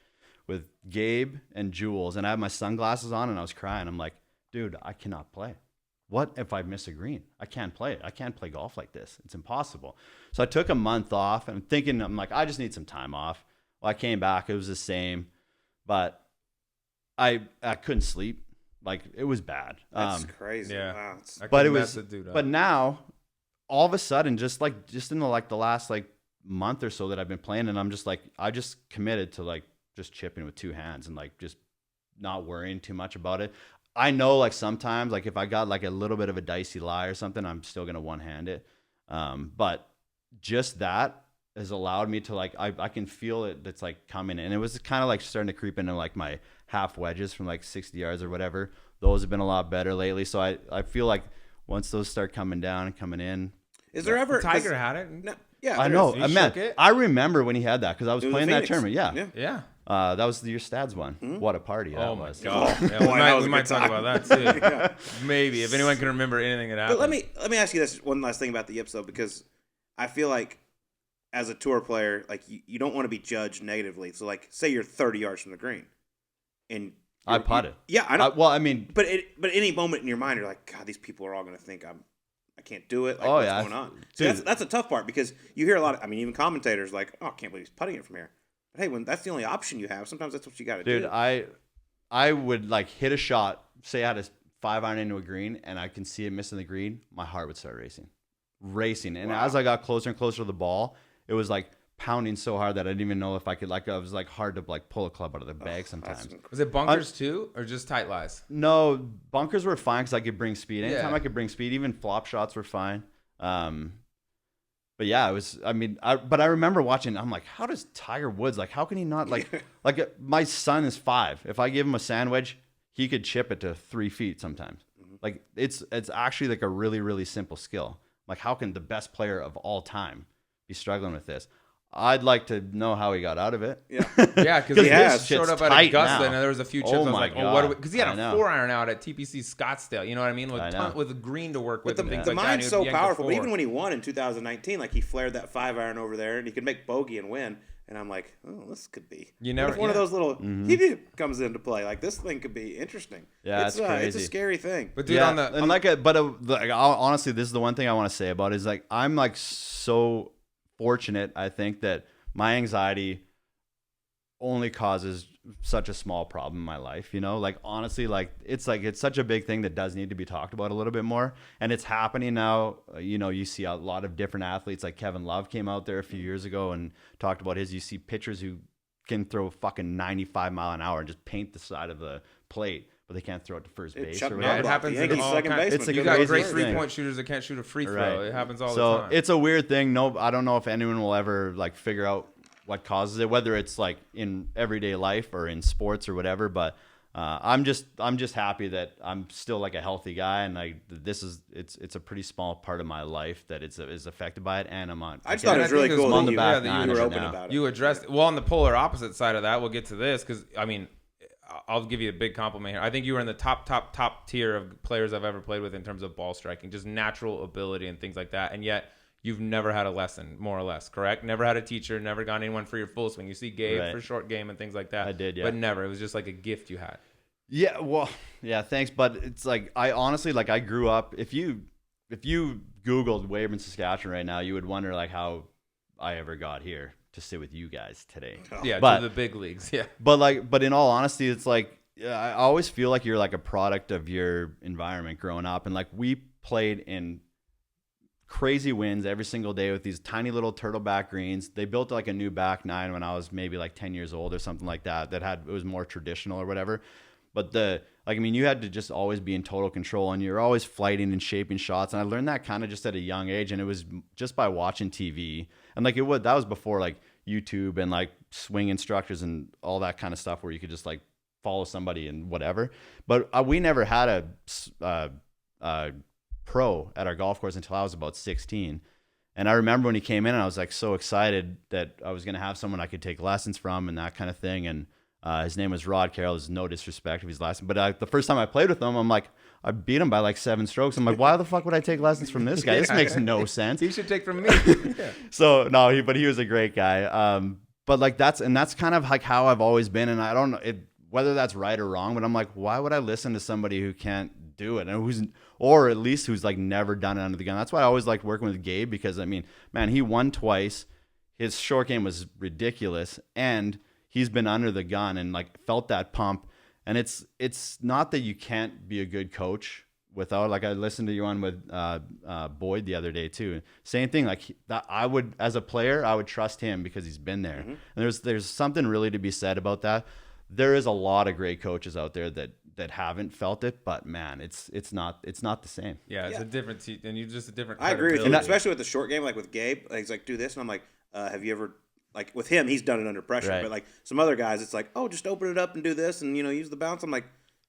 with Gabe and Jules, and I had my sunglasses on, and I was crying. I'm like, dude, I cannot play. What if I miss a green? I can't play it. I can't play golf like this. It's impossible. So I took a month off, and I'm like, I just need some time off. Well, I came back. It was the same, but I couldn't sleep. Like, it was bad. That's crazy. Yeah. Wow. But it was. But now, all of a sudden, just in the last month or so that I've been playing, and I'm just like, I just committed to like just chipping with two hands and like just not worrying too much about it. I know like sometimes like if I got like a little bit of a dicey lie or something, I'm still gonna one hand it. But just that has allowed me to like I can feel it that's like coming in. It was kind of like starting to creep into like my half wedges from like 60 yards or whatever. Those have been a lot better lately. So I feel like once those start coming down and coming in. Is there ever Tiger had it? No, yeah, I know. He shook it? I remember when he had that because I was It was playing in that Phoenix. tournament. Yeah. Yeah. That was your Stads one. What a party that Oh my was. god! Yeah, Boy, that was we a might good talk time. about that too. Maybe if anyone can remember anything that happened. But let me ask you this one last thing about the yips though, because I feel like as a tour player, like you don't want to be judged negatively. So like, say you're 30 yards from the green, and I putted. Yeah, I know. Well, I mean, but any moment in your mind, you're like, God, these people are all going to think I can't do it. Like, Oh, what's yeah. going on? Dude. So that's a tough part because you hear a lot of, I mean, even commentators like, oh, I can't believe he's putting it from here. But hey, when that's the only option you have, sometimes that's what you got to do. dude, I would like hit a shot, say I had a 5-iron into a green and I can see it missing the green, my heart would start racing. And Wow. as I got closer and closer to the ball, it was like pounding so hard that I didn't even know if I could, like, it was like hard to like pull a club out of the bag sometimes. Was it bunkers too, or just tight lies? No, bunkers were fine because I could bring speed. Anytime Yeah. I could bring speed, even flop shots were fine. But yeah, it was. I mean, but I remember watching. I'm like, how does Tiger Woods how can he not like my son is 5. If I give him a sand wedge, he could chip it to 3 feet sometimes. Like it's actually like a really really simple skill. Like how can the best player of all time be struggling with this? I'd like to know how he got out of it. Yeah. Yeah, because he has. showed up at Tight Augusta, now. and there was a few chips. Oh I was my like, oh, what? God. Because he had I a know. 4-iron out at TPC Scottsdale. You know what I mean? I know. With a green to work But with. the, and things the like that, and mind's he would so yank a powerful. But 4. even when he won in 2019, like he flared that 5-iron over there, and he could make bogey and win. And I'm like, oh, this could be. You What never- if one of yeah. those little comes into play? Like this thing could be interesting. Yeah, it's it's crazy. It's a scary thing. But dude, on the and honestly, this is the one thing I want to say about it is like I'm like so fortunate. I think that my anxiety only causes such a small problem in my life, you know, like honestly, like it's such a big thing that does need to be talked about a little bit more, and it's happening now. You know, you see a lot of different athletes, like Kevin Love came out there a few years ago and talked about you see pitchers who can throw fucking 95 mile an hour and just paint the side of the plate, but they can't throw it to first base Chuck or yeah, whatever. it happens. The Yankees' all second kinds- baseman. It's a You Good got crazy great thing. 3-point shooters that can't shoot a free throw. Right. It happens all So the time. it's a weird thing. No, I don't know if anyone will ever like figure out what causes it, whether it's like in everyday life or in sports or whatever. But I'm just happy that I'm still like a healthy guy, and like it's a pretty small part of my life that is affected by it, and I'm on. I just thought it was really cool on that the back you nine were right open now. about it. You addressed well on the polar opposite side of that. We'll get to this because I mean, I'll give you a big compliment here. I think you were in the top tier of players I've ever played with in terms of ball striking, just natural ability and things like that. And yet you've never had a lesson, more or less, correct? Never had a teacher, never got anyone for your full swing. You see Gabe Right. for short game and things like that. I did, yeah. But never. It was just like a gift you had. Yeah, well, yeah, thanks. But it's like I honestly like I grew up. If you Googled Weir, Saskatchewan right now, you would wonder like how I ever got here to sit with you guys today. Yeah, But- to the big leagues. Yeah. But in all honesty, it's like I always feel like you're like a product of your environment growing up, and like we played in crazy winds every single day with these tiny little turtleback greens. They built like a new back nine when I was maybe like 10 years old or something like that. It was more traditional or whatever. But you had to just always be in total control, and you're always flighting and shaping shots. And I learned that kind of just at a young age, and it was just by watching TV. And like that was before like YouTube and like swing instructors and all that kind of stuff where you could just like follow somebody and whatever. But we never had a pro at our golf course until I was about 16. And I remember when he came in, and I was like so excited that I was going to have someone I could take lessons from and that kind of thing. And his name was Rod Carroll. There's no disrespect if he's last, but the first time I played with him, I'm like, I beat him by like 7 strokes. I'm like, why the fuck would I take lessons from this guy? This makes no sense. He should take from me. Yeah. So no, but he was a great guy. But like that's kind of like how I've always been. And I don't know whether that's right or wrong, but I'm like, why would I listen to somebody who can't do it and or at least who's like never done it under the gun? That's why I always liked working with Gabe, because I mean, man, he won twice. His short game was ridiculous, and he's been under the gun and like felt that pump. And it's not that you can't be a good coach without, like I listened to you on with Boyd the other day too. Same thing, like that I would, as a player, I would trust him because he's been there. Mm-hmm. And there's something really to be said about that. There is a lot of great coaches out there that that haven't felt it, but man, it's not the same. Yeah, it's a different and you're just a different. I agree with you, credibility. especially with the short game, like with Gabe. Like, he's like, do this, and I'm like, have you ever, like with him, he's done it under pressure. Right. But like some other guys, it's like, oh, just open it up and do this, and use the bounce. I'm like,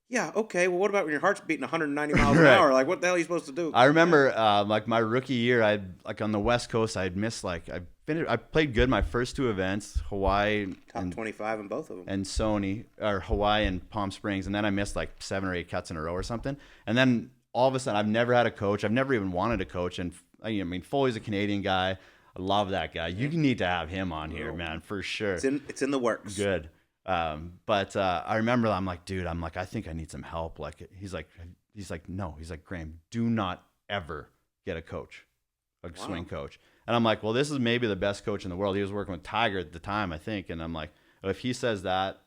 yeah, okay. Well, what about when your heart's beating 190 miles an Right. hour? Like, what the hell are you supposed to do? I remember like my rookie year, like on the West Coast, I'd missed I played good my first 2 events, Hawaii Top 25 in both of them. and Sony, or Hawaii and Palm Springs, and then I missed like 7 or 8 cuts in a row or something. And then all of a sudden, I've never had a coach. I've never even wanted a coach. And I mean, Foley's a Canadian guy. I love that guy. You need to have him on here, man, for sure. It's in the works. Good. But I remember I'm like, dude, I think I need some help. Like, he's like, no, he's like, Graham, do not ever get a coach, a swing coach. And I'm like, well, this is maybe the best coach in the world. He was working with Tiger at the time, I think. And I'm like, well, if he says that,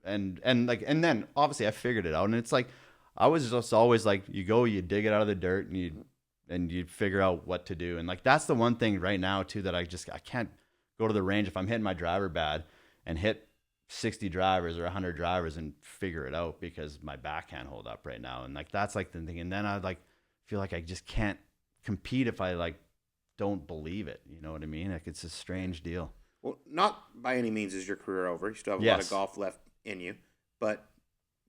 and then obviously I figured it out. And it's like, I was just always like, you dig it out of the dirt and you figure out what to do. And like, that's the one thing right now too, that I can't go to the range if I'm hitting my driver bad and hit 60 drivers or 100 drivers and figure it out because my back can't hold up right now. And like, that's like the thing. And then I like feel like I just can't compete if I like don't believe it. You know what I mean? Like, it's a strange deal. Well, not by any means is your career over. You still have a lot of golf left in you, but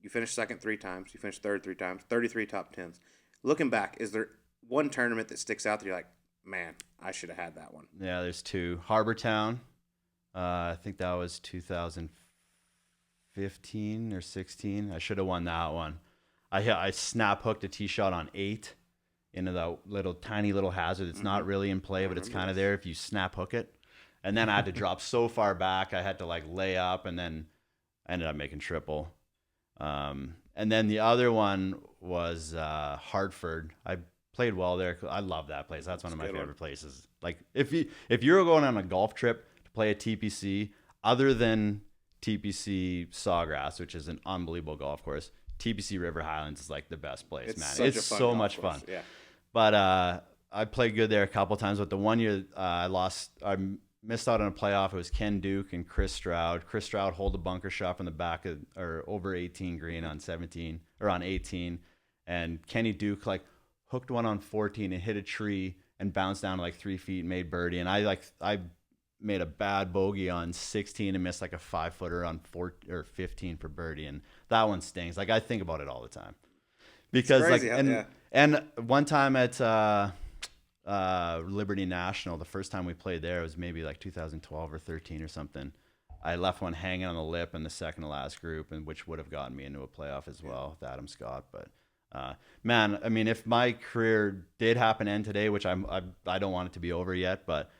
you finished second 3 times. You finished third 3 times. 33 top 10s. Looking back, is there one tournament that sticks out that you're like, man, I should have had that one? Yeah, there's 2. Harbour Town. I think that was 2015 or 16. I should have won that one. I snap hooked a tee shot on 8 into that tiny little hazard. It's not really in play, but it's kind of there if you snap hook it. And then I had to drop so far back, I had to like lay up, and then I ended up making triple. And then the other one was Hartford. I played well there. I love that place. That's one of my favorite places. Like, if you're going on a golf trip to play a TPC, other than TPC Sawgrass, which is an unbelievable golf course, TPC River Highlands is like the best place, man. It's so much fun. Yeah. But I played good there a couple times. But the one year I missed out on a playoff. It was Ken Duke and Chris Stroud. Chris Stroud hold a bunker shot from the back of, or over 18 green on 17 or on 18, and Kenny Duke like hooked one on 14 and hit a tree and bounced down to like 3 feet and made birdie. And I made a bad bogey on 16 and missed like a 5-footer on 15 for birdie, and that one stings. Like, I think about it all the time because crazy, and one time at Liberty National, the first time we played there, it was maybe like 2012 or 13 or something. I left one hanging on the lip in the second to last group, and which would have gotten me into a playoff as well with Adam Scott. But man, I mean, if my career did happen to end today, which I don't want it to be over yet, but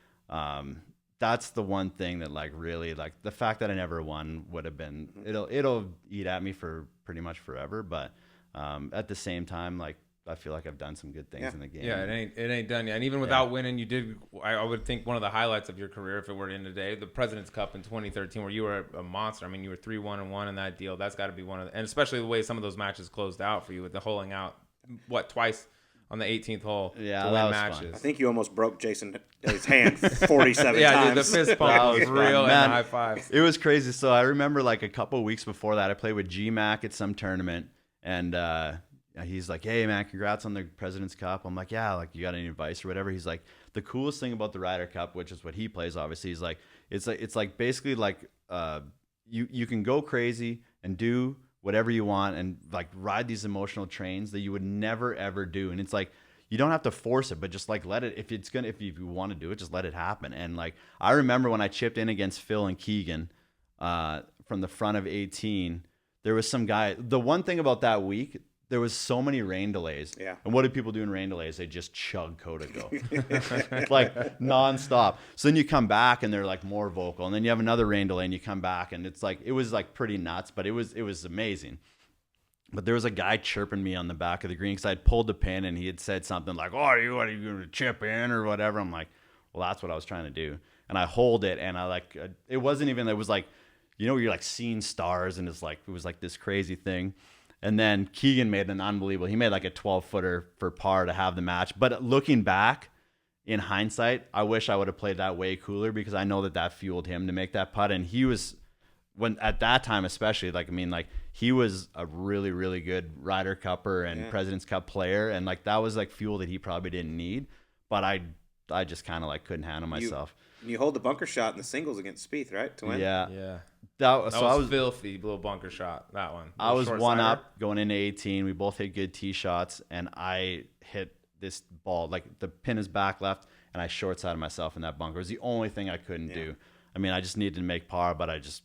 that's the one thing that like really, like, the fact that I never won would have been, it'll eat at me for pretty much forever. But at the same time, like, I feel like I've done some good things in the game. Yeah, it ain't done yet. And even without winning, you did. I would think one of the highlights of your career, if it were in today, the President's Cup in 2013, where you were a monster. I mean, you were 3-1-1 in that deal. That's got to be one of the, and especially the way some of those matches closed out for you with the holing out, twice on the 18th hole to win matches. Fun. I think you almost broke Jason Day's hand 47 yeah, times. Dude, the fist pump was real, and the high fives. It was crazy. So I remember like a couple of weeks before that, I played with GMac at some tournament, and he's like, "Hey man, congrats on the President's Cup." I'm like, "Yeah, like, you got any advice or whatever?" He's like, "The coolest thing about the Ryder Cup, which is what he plays, obviously, is like it's like basically like you can go crazy and do whatever you want and like ride these emotional trains that you would never ever do. And it's like, you don't have to force it, but just like let it, if you want to do it, just let it happen." And like, I remember when I chipped in against Phil and Keegan from the front of 18, there was some guy. The one thing about that week, there was so many rain delays. Yeah. And what do people do in rain delays? They just chug Codigo. Like nonstop. So then you come back and they're like more vocal. And then you have another rain delay and you come back and it's like, it was like pretty nuts, but it was amazing. But there was a guy chirping me on the back of the green because I'd pulled the pin and he had said something like, "Oh, what are you going to chip in or whatever?" I'm like, well, that's what I was trying to do. And I hold it and I like, it wasn't even, it was like, you know, you're like seeing stars and it was like this crazy thing. And then Keegan made an unbelievable, he made like a 12-footer for par to have the match. But looking back in hindsight, I wish I would have played that way cooler because I know that fueled him to make that putt. And he was, when at that time especially, like, I mean, like, he was a really, really good Ryder Cupper and President's Cup player. And like, that was like fuel that he probably didn't need. But I just kind of like couldn't handle myself. You hold the bunker shot in the singles against Spieth, right? To win? Yeah. That was filthy, little bunker shot, that one. I was one up going into 18. We both hit good tee shots, and I hit this ball. Like, the pin is back left, and I short-sided myself in that bunker. It was the only thing I couldn't do. I mean, I just needed to make par, but I just,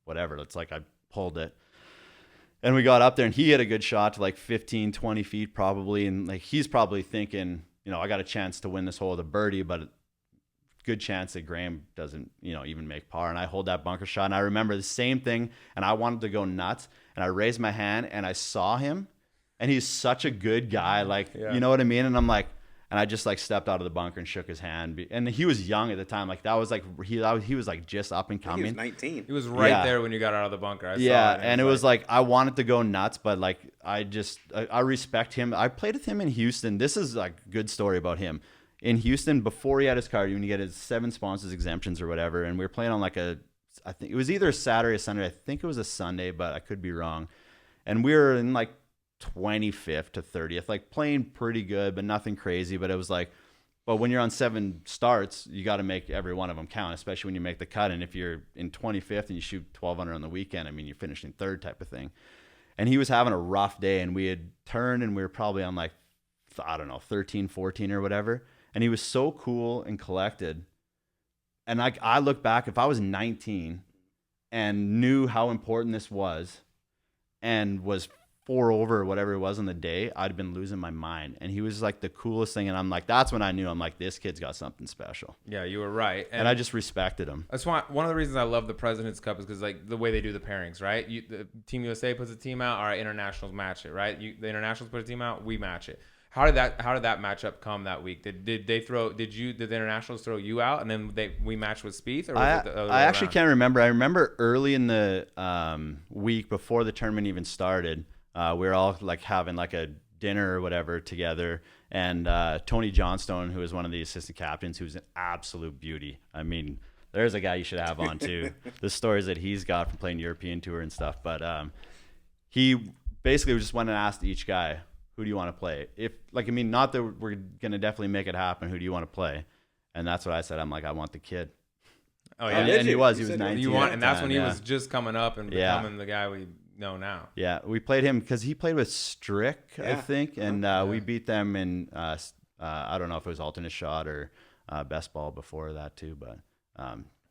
whatever. It's like I pulled it. And we got up there, and he hit a good shot to like 15, 20 feet probably. And like, he's probably thinking, you know, I got a chance to win this hole with a birdie, but good chance that Graham doesn't, you know, even make par. And I hold that bunker shot, and I remember the same thing, and I wanted to go nuts, and I raised my hand, and I saw him, and he's such a good guy, like, you know what I mean? And I'm like, and I just like stepped out of the bunker and shook his hand. And he was young at the time. Like, that was like, he was like just up and coming. He was 19. He was right there when you got out of the bunker. I saw it, and it was like, I wanted to go nuts, but like, I respect him. I played with him in Houston. This is like a good story about him. In Houston, before he had his card, when you get his 7 sponsors exemptions or whatever, and we were playing on like I think it was either a Saturday or Sunday. I think it was a Sunday, but I could be wrong. And we were in like 25th to 30th, like playing pretty good, but nothing crazy. But it was like, but when you're on 7 starts, you got to make every one of them count, especially when you make the cut. And if you're in 25th and you shoot 12 under on the weekend, I mean, you're finishing 3rd type of thing. And he was having a rough day, and we had turned, and we were probably on like, I don't know, 13, 14 or whatever. And he was so cool and collected. And I look back, if I was 19 and knew how important this was and was 4 over or whatever it was on the day, I'd have been losing my mind. And he was like the coolest thing. And I'm like, that's when I knew, I'm like, this kid's got something special. Yeah, you were right. And I just respected him. That's why one of the reasons I love the President's Cup is because like the way they do the pairings, right? The Team USA puts a team out, our internationals match it, right? The internationals put a team out, we match it. How did that matchup come that week? Did the internationals throw you out and then we matched with Spieth, or was it the other way I actually around? can't remember. I remember early in the week before the tournament even started, we were all like having like a dinner or whatever together, and Tony Johnstone, who is one of the assistant captains, who's an absolute beauty. I mean, there's a guy you should have on too. The stories that he's got from playing European Tour and stuff, but he basically just went and asked each guy, who do you want to play? If like, I mean, not that we're going to definitely make it happen. Who do you want to play? And that's what I said. I'm like, I want the kid. Oh yeah. And he was 19. And that's when he was just coming up and becoming the guy we know now. Yeah. We played him because he played with Strick, I think. And we beat them in, I don't know if it was alternate shot or best ball before that too, but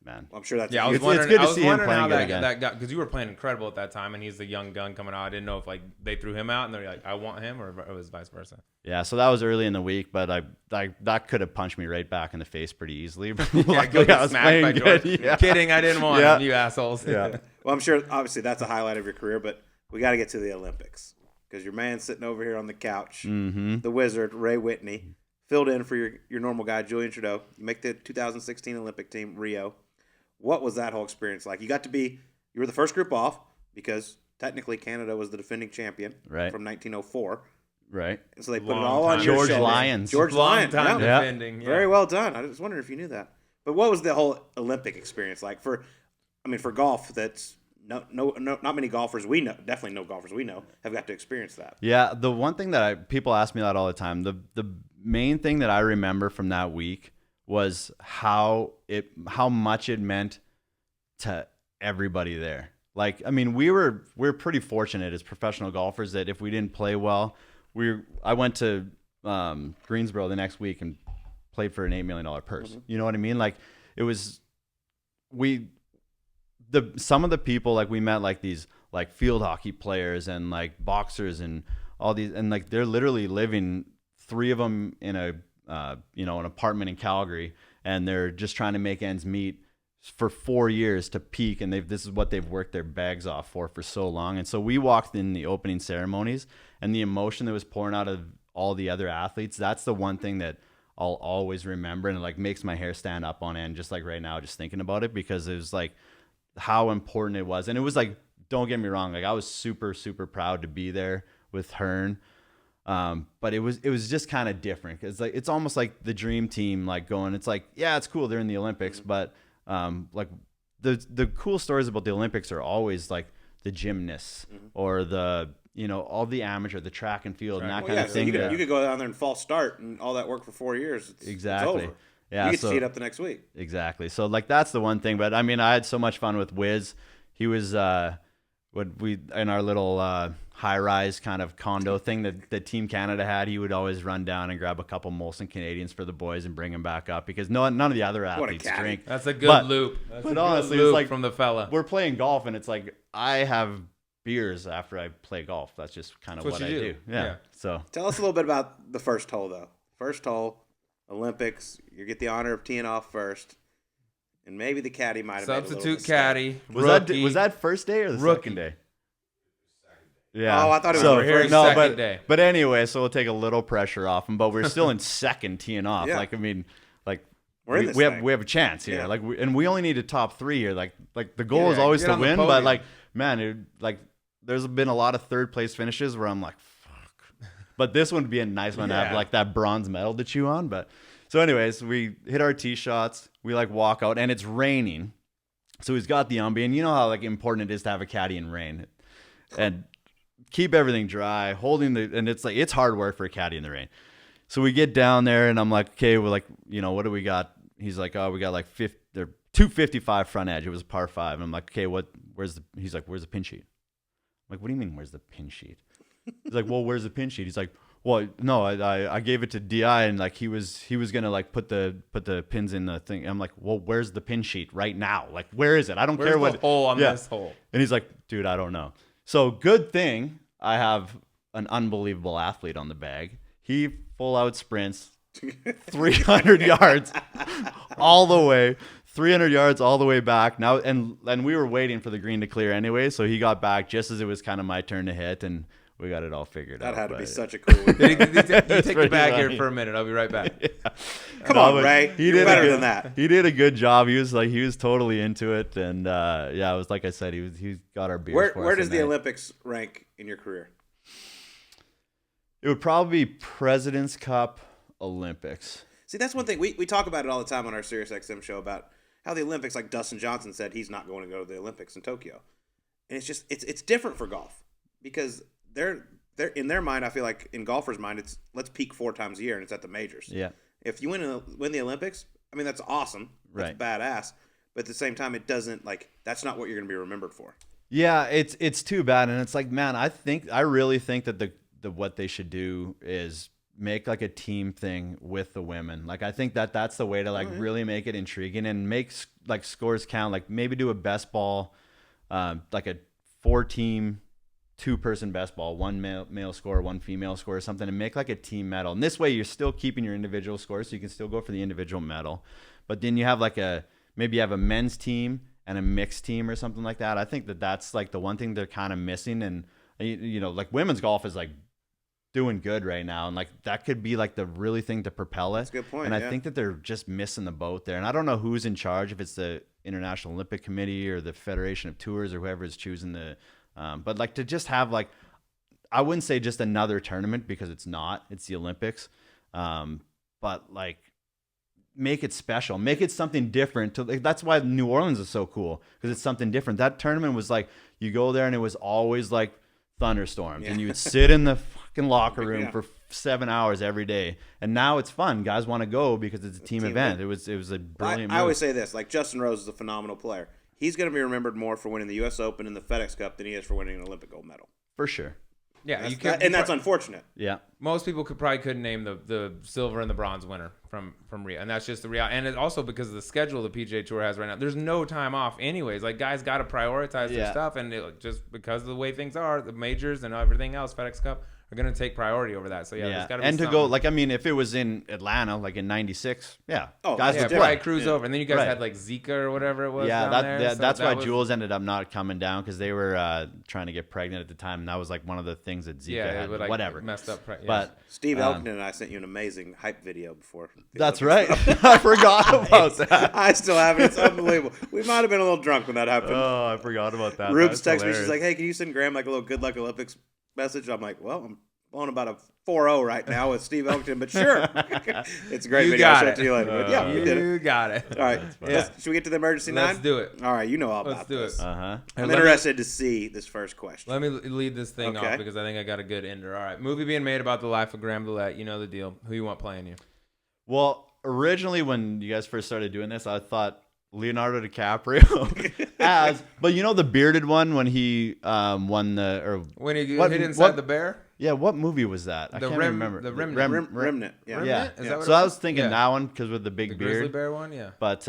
man. Well, I'm sure that's I was it's wondering, good to I was see him wondering how playing that again. guy, because you were playing incredible at that time, and he's the young gun coming out. I didn't know if like they threw him out and they're like, I want him, or it was vice versa. Yeah, so that was early in the week, but I that could have punched me right back in the face pretty easily. Yeah, go get smacked by George. Yeah. Kidding, I didn't want him, you assholes. Yeah. Well, I'm sure obviously that's a highlight of your career, but we got to get to the Olympics because your man's sitting over here on the couch, the wizard Ray Whitney, filled in for your normal guy Julian Trudeau. You make the 2016 Olympic team, Rio. What was that whole experience like? You were the first group off because technically Canada was the defending champion from 1904. Right. And so they put it all on your George shoulders. Lyons. George Lyons. Long time defending. Yeah. Very well done. I was wondering if you knew that. But what was the whole Olympic experience like for golf? That's not many golfers we know, definitely no golfers we know, have got to experience that. Yeah, the one thing that people ask me that all the time, the main thing that I remember from that week was how much it meant to everybody there. Like, I mean, we're pretty fortunate as professional golfers that if we didn't play well, I went to Greensboro the next week and played for an $8 million purse. You know what I mean? Like, it was some of the people, like, we met, like these like field hockey players and like boxers and all these, and like they're literally living, 3 of them in an apartment in Calgary, and they're just trying to make ends meet for 4 years to peak, and this is what they've worked their bags off for so long. And so we walked in the opening ceremonies, and the emotion that was pouring out of all the other athletes, that's the one thing that I'll always remember, and it like makes my hair stand up on end just like right now just thinking about it, because it was like how important it was. And it was like, don't get me wrong, like I was super, super proud to be there with Hearn. But it was just kind of different. It's like, it's almost like the dream team, like going, it's like, yeah, it's cool, they're in the Olympics, but like the cool stories about the Olympics are always like the gymnasts or the, all the amateur, the track and field and that kind of thing. You could go down there and false start and all that work for 4 years. Exactly. It's over. Yeah, you get to see it up the next week. Exactly. So like that's the one thing. But I mean, I had so much fun with Wiz. He was in our little high-rise kind of condo thing that Team Canada had. He would always run down and grab a couple Molson Canadians for the boys and bring them back up because none of the other athletes drink. That's a good loop. That's but a honestly, good loop it's like from the fella. We're playing golf and it's like I have beers after I play golf. That's just kind of what I do. Yeah. So tell us a little bit about the first hole though. First hole, Olympics. You get the honor of teeing off first. And maybe the caddy might have substitute caddy. Was that first day or the second day? Yeah. Oh, I thought it was second day. But anyway, so we'll take a little pressure off him. But we're still in second teeing off. Yeah. Like I mean, like we have a chance here. Yeah. Like we only need a top 3 here. Like the goal is always to win. But like man, there's been a lot of third place finishes where I'm like, fuck. But this one would be a nice one to have like that bronze medal to chew on. But so anyways, we hit our tee shots. We like walk out and it's raining. So he's got the umbi, and you know how like important it is to have a caddy in rain and keep everything dry, and it's hard work for a caddy in the rain. So we get down there and I'm like, okay, we're like, what do we got? He's like, oh, we got like 255 front edge. It was a par 5. And I'm like, okay, he's like, where's the pin sheet? I'm like, what do you mean, where's the pin sheet? He's like, well, where's the pin sheet? He's like, well, no, I gave it to DI and like he was gonna like put the pins in the thing. I'm like, well, where's the pin sheet right now? Like, where is it? I don't care what hole on this hole. And he's like, dude, I don't know. So good thing I have an unbelievable athlete on the bag. He full out sprints 300 yards all the way. 300 yards all the way back now, and we were waiting for the green to clear anyway. So he got back just as it was kind of my turn to hit, and we got it all figured out. That had to be such a cool. You take the bag here for a minute. I'll be right back. Yeah. Come on, Ray. You're better than that. He did a good job. He was totally into it, and it was like I said, he got our beers. Where does the Olympics rank in your career? It would probably be President's Cup, Olympics. See, that's one thing we talk about it all the time on our SiriusXM show about how the Olympics, like Dustin Johnson said, he's not going to go to the Olympics in Tokyo, and it's just it's different for golf because they're in their mind. I feel like in golfers' mind, it's let's peak 4 times a year, and it's at the majors. Yeah. If you win the Olympics, I mean that's awesome. That's badass. But at the same time, it doesn't that's not what you're going to be remembered for. Yeah, it's too bad, and it's like, man, I really think that the what they should do is make like a team thing with the women. Like I think that's the way to really make it intriguing and make like scores count. Like maybe do a best ball, like a 4-team, 2-person best ball, 1 male score, 1 female score or something, and make like a team medal. And this way you're still keeping your individual scores, so you can still go for the individual medal. But then you have maybe you have a men's team and a mixed team or something like that. I think that's like the one thing they're kind of missing. And like women's golf is like doing good right now, and like that could be like the really thing to propel it. That's a good point. And I think that they're just missing the boat there. And I don't know who's in charge, if it's the International Olympic Committee or the Federation of Tours or whoever is choosing the but like to just have like, I wouldn't say just another tournament because it's the Olympics, but like make it special, make it something different. That's why New Orleans is so cool, because it's something different. That tournament was like, you go there and it was always like thunderstorms, and you would sit in the fucking locker room for 7 hours every day. And now it's fun. Guys want to go because it's a team event. It was a brilliant. I always say this: like Justin Rose is a phenomenal player. He's going to be remembered more for winning the U.S. Open and the FedEx Cup than he is for winning an Olympic gold medal. For sure. Yeah, that's unfortunate. Yeah, most people couldn't name the silver and the bronze winner from Rio, and that's just the reality. And it's also because of the schedule the PGA Tour has right now. There's no time off, anyways. Like guys got to prioritize their stuff, and just because of the way things are, the majors and everything else, FedEx Cup are going to take priority over that. So there's got to be and to something. go like, I mean, if it was in Atlanta like in '96, guys would play. Probably cruise over, and then you guys had like Zika or whatever it was. Yeah, that's why Jules ended up not coming down, because they were trying to get pregnant at the time, and that was like one of the things that Zika had. Like whatever, messed up. But Steve Elton and I sent you an amazing hype video before. That's right. I forgot about that. I still have it. It's unbelievable. We might have been a little drunk when that happened. Oh, I forgot about that. Rubes texted me. She's like, "Hey, can you send Graham like a little good luck Olympics message?" I'm like, "Well, I'm blowing about a 4-0 right now with Steve Elkington, but sure. It's a great You video. got I'll show it. it to you later. But yeah, we did it. You got it. All right. Should we get to the emergency 9? Let's do it. All right. You know all about Let's do this. it. I'm And interested to see this first question. Let me lead this thing Okay. off because I think I got a good ender. All right. Movie being made about the life of Graham DeLaet. You know the deal. Who you want playing you? Well, originally when you guys first started doing this, I thought Leonardo DiCaprio but you know the bearded one when he won the or When he hit inside the bear? yeah, what movie was that? I can't remember. The Remnant. Remnant. Yeah. Yeah. Is that what So it I was? was thinking that one because with the big The beard. grizzly bear one, yeah. But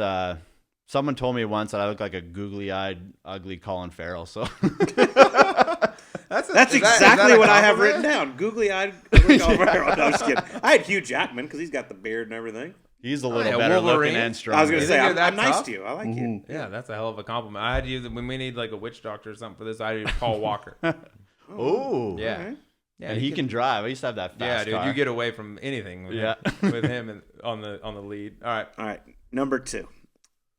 someone told me once that I look like a googly-eyed, ugly Colin Farrell. So That's exactly what I have written down. Googly-eyed. No, I'm just kidding. I had Hugh Jackman because he's got the beard and everything. he's a little yeah, better Wolverine. looking and stronger. I was going to say, think I'm you're that nice tough? to you. I like you. Yeah, that's a hell of a compliment. I had you when we need like a witch doctor or something for this. I had Paul Walker. Oh, Yeah. Okay. Yeah, and he can drive. I used to have that Yeah, fast dude, car. you get away from anything with Yeah. him, with him and on the lead. All right. All right. Number 2.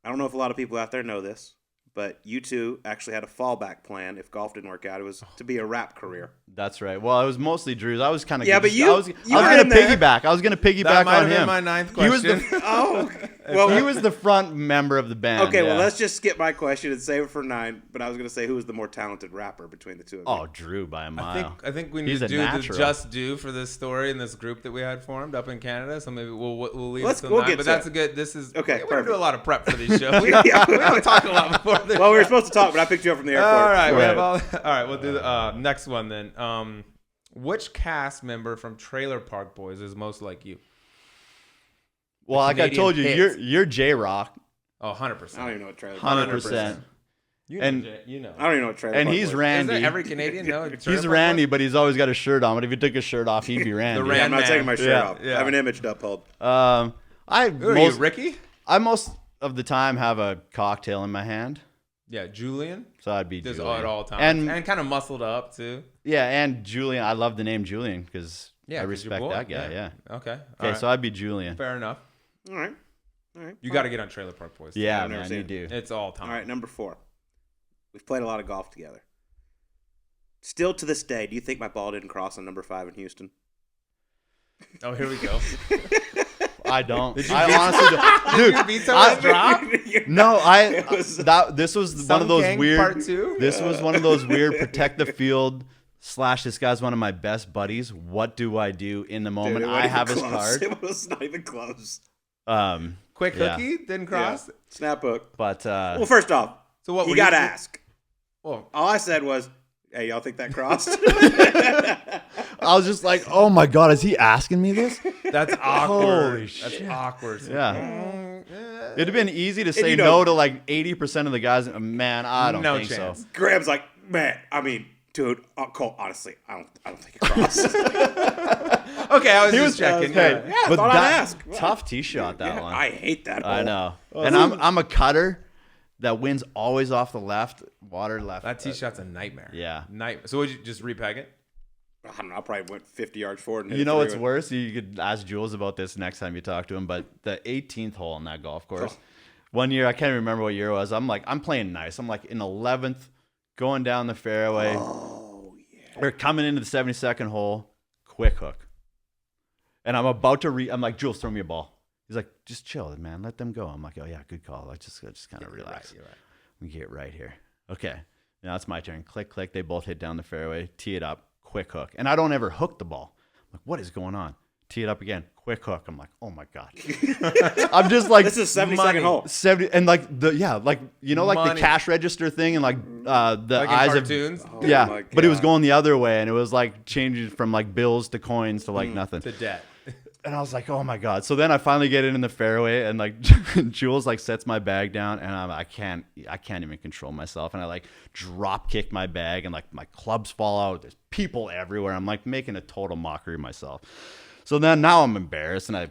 I don't know if a lot of people out there know this, but you two actually had a fallback plan if golf didn't work out. It was to be a rap career. That's right. Well, it was mostly Drew's. I was kind of Yeah, but you- I was you going were to in there. piggyback. I was going to That piggyback might on have been him. my ninth He was question. the Oh, well, he was the front member of the band. okay. Well, yeah. let's just skip my question and save it for 9. But I was going to say, who was the more talented rapper between the two of you? Oh, Drew by a mile. I think we need He's to a do the natural. just due for this story and this group that we had formed up in Canada. So maybe we'll leave Let's- it till we'll 9. get But to that's it. a good. This is Okay, We don't perfect. do a lot of prep for these shows. We don't talk a lot before this. Well, we were show. supposed to talk, but I picked you up from the airport. All right, we Right. have all right. We'll do the next one then. Which cast member from Trailer Park Boys is most like you? Well, like I Canadian told you, hits. you're J-Rock, Oh, 100%. I don't even know what trailer. 100%. You know, And- Jay, you know. I don't even know what trailer. And park he's was. Is Randy. there every Canadian know? He's Randy, but he's always got a shirt on. But if he took his shirt off, he'd be Randy. Rand Yeah, I'm not man. taking my shirt Yeah, off. yeah. I have an image to uphold. Who are you, Ricky? I most of the time have a cocktail in my hand, Yeah, Julian. so I'd be Just Julian. at all times. And And kind of muscled up too. yeah, and Julian. I love the name Julian because Yeah, I 'cause your respect boy. that guy. Yeah. Okay. Okay, so I'd be Julian. fair enough. All right. All right. You got to get on Trailer Park Boys. Yeah, I've never man, seen you it. do. It's all time. All right. Number 4. We've played a lot of golf together. Still to this day, do you think my ball didn't cross on number 5 in Houston? Oh, here we go. I don't. Did you I veto- honestly, Did dude. you veto his drop? No, It was- this was one Some of those Gang weird. Part 2? This was one of those weird protect the field / this guy's one of my best buddies. What do I do in the moment? Dude, it I wasn't have his even close. card. It was not even close. Quick Yeah. hooky didn't cross. Yeah. Snap hook. But Well, first off, So what? you were got to ask. Well, All I said was, "Hey, y'all think that crossed?" I was just like, oh my god, is he asking me this? that's awkward. Holy That's shit. awkward. Yeah. It'd have been easy to say you know- no to like 80% of the guys. Man, I don't No think chance. so. Graham's like, "Man, I mean, dude, Colt, honestly, I don't think it crossed." Okay, I was just checking. Hey, Yeah, I but thought I'd that ask. tough tee shot that Yeah, one. I hate that. I hole. know. And I'm a cutter that wins always off the left, water left. That tee shot's a nightmare. Yeah. Nightmare. So would you just repeg it? I don't know. I probably went 50 yards forward. And hit You it know through what's it. worse? You could ask Jules about this next time you talk to him. But the 18th hole on that golf course, one year I can't remember what year it was. I'm playing nice. I'm like in 11th, going down the fairway. Oh yeah. We're coming into the 72nd hole, quick hook, and I'm about to I'm like, Jules, throw me a ball. He's like, just chill, man. Let them go. I'm like, oh yeah, good call. Like just kind of relax. You're right. We get right here. Okay, now it's my turn. Click, click. They both hit down the fairway. Tee it up. Quick hook. And I don't ever hook the ball. I'm like, what is going on? Tee it up again. Quick hook. I'm like, oh my god. I'm just like, This is 72nd money. hole. 70 and like like you know, like Money. the cash register thing and like the Like in eyes cartoons? Oh yeah, my but it was God. going the other way, and it was like changing from like bills to coins to like nothing. To debt. And I was like, oh my god. So then I finally get it in the fairway, and like Jules like sets my bag down, and I can't even control myself, and I like drop kick my bag, and like my clubs fall out. There's people everywhere. I'm like making a total mockery of myself. So then now I'm embarrassed, and I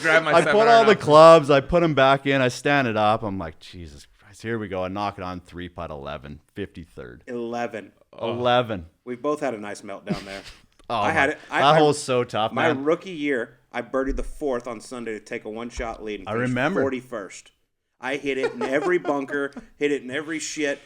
Grab my I put all the clubs, I put them back in, I stand it up. I'm like, Jesus Christ, here we go. I knock it on 3-putt 11, 53rd. 11. 11. We both had a nice meltdown there. Oh, I had it. that hole's so tough, My man. rookie year, I birdied the 4th on Sunday to take a one-shot lead. And I finish remember. 41st. I hit it in every bunker, hit it in every shit.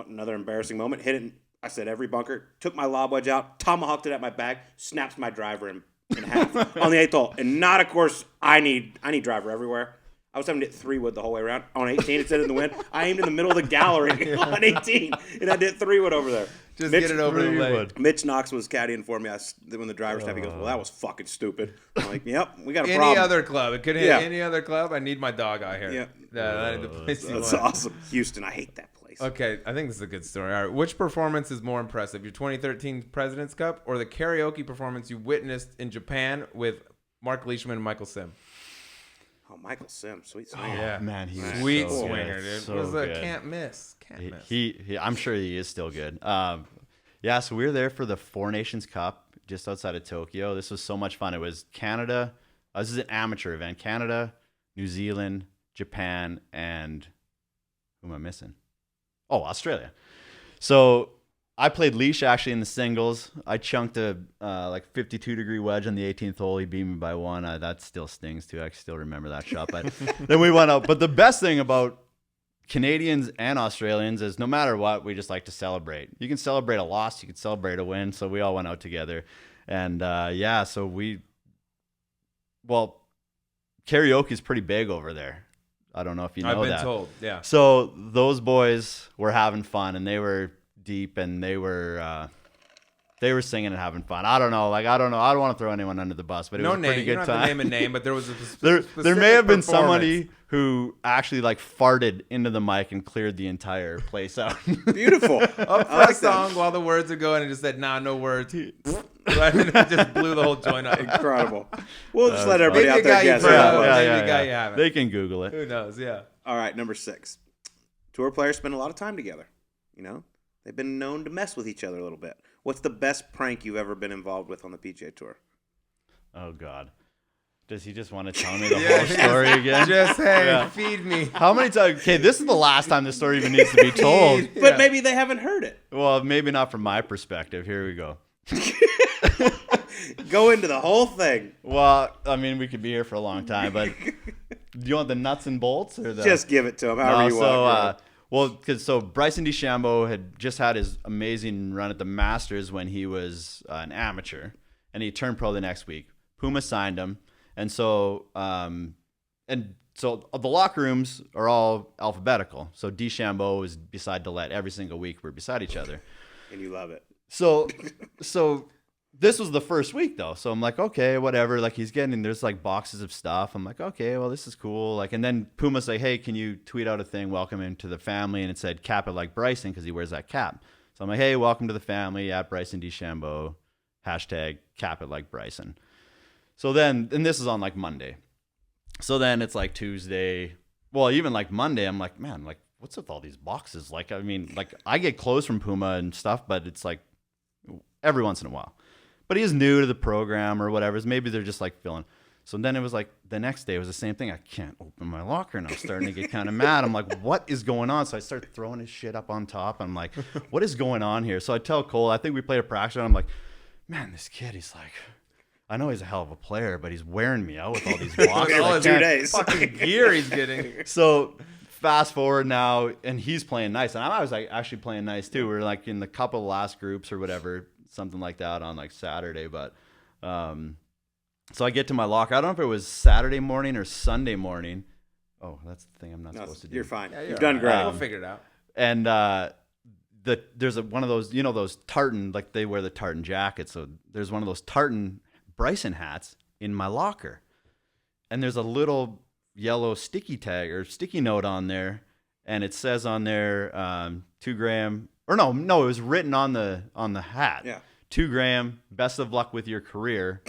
Another embarrassing moment. Hit it I said every bunker, took my lob wedge out, tomahawked it at my bag, snaps my driver in half on the 8th hole. And not, of course, I need driver everywhere. I was having to hit 3-wood the whole way around. On 18, it said in the wind. I aimed in the middle of the gallery on 18, and I did 3-wood over there. Just get it over the lake. Mitch Knox was caddying for me. When the driver stepped, he goes, well, that was fucking stupid. I'm like, yep, we got a problem. Any other club. It could hit any other club. I need my dog out here. Yeah. That's awesome. Houston, I hate that place. Okay, I think this is a good story. All right, which performance is more impressive, your 2013 President's Cup or the karaoke performance you witnessed in Japan with Mark Leishman and Michael Sim? Oh, Michael Sim, sweet swinger. Oh, Yeah, man, he's sweet so swinger, good. dude. So Was good. can't miss. Can't miss. He I'm sure he is still good. Yeah, so we were there for the Four Nations Cup just outside of Tokyo. This was so much fun. It was Canada. This is an amateur event. Canada, New Zealand, Japan, and who am I missing? Oh, Australia. So I played leash actually in the singles. I chunked a 52-degree wedge on the 18th hole. He beat me by 1. That still stings too. I still remember that shot. But then we went out. But the best thing about Canadians and Australians is no matter what, we just like to celebrate. You can celebrate a loss, you can celebrate a win. So we all went out together. And so karaoke is pretty big over there. I don't know if you know that. I've been told, yeah. So those boys were having fun, and they were deep, and they were singing and having fun. I don't know. I don't want to throw anyone under the bus, but it was a pretty good you don't time. have to name a name, but there was a there may have been somebody who actually farted into the mic and cleared the entire place out. Beautiful. Up for a song while the words are going and just said, nah, no words. Right? And it just blew the whole joint up. Incredible. We'll just let everybody out there guess. Yeah. They can Google it. Who knows? Yeah. All right, number 6. Tour players spend a lot of time together. You know, they've been known to mess with each other a little bit. What's the best prank you've ever been involved with on the PGA Tour? Oh, God. Does he just want to tell me the whole story again? Just, feed me. How many times? Okay, this is the last time this story even needs to be told. But maybe they haven't heard it. Well, maybe not from my perspective. Here we go. Go into the whole thing. Well, I mean, we could be here for a long time, but do you want the nuts and bolts or the? Just give it to him, however you want. Because Bryson DeChambeau had just had his amazing run at the Masters when he was an amateur, and he turned pro the next week. Puma signed him, and so the locker rooms are all alphabetical. So DeChambeau is beside DeLaet every single week. We're beside each other, and you love it. So this was the first week though. So I'm like, okay, whatever. He's there's boxes of stuff. I'm like, okay, well, this is cool. And then Puma's like, hey, can you tweet out a thing, welcome him to the family? And it said, cap it like Bryson, because he wears that cap. So I'm like, hey, welcome to the family at Bryson DeChambeau, # cap it like Bryson. So then, and this is on Monday. So then it's Tuesday. Well, even Monday, I'm like, man, what's with all these boxes? I get clothes from Puma and stuff, but it's every once in a while. But he's new to the program or whatever. So maybe they're just filling. So then it was the next day, it was the same thing. I can't open my locker, and I'm starting to get kind of mad. I'm like, what is going on? So I start throwing his shit up on top. I'm like, what is going on here? So I tell Cole, I think we played a practice, and I'm like, man, this kid, I know he's a hell of a player, but he's wearing me out with all these boxes. all 2 days. Fucking gear he's getting. So fast forward now, and he's playing nice. And I was actually playing nice too. We were in the couple of last groups or whatever, something like that on Saturday. But so I get to my locker. I don't know if it was Saturday morning or Sunday morning. Oh, that's the thing I'm not supposed to do. You're fine. Yeah, You've done great. We'll figure it out. And there's one of those, those tartan, they wear the tartan jackets. So there's one of those tartan Bryson hats in my locker. And there's a little yellow sticky tag or sticky note on there, and it says on there 2 Graham, or no, it was written on the hat. Yeah. 2 Graham, best of luck with your career,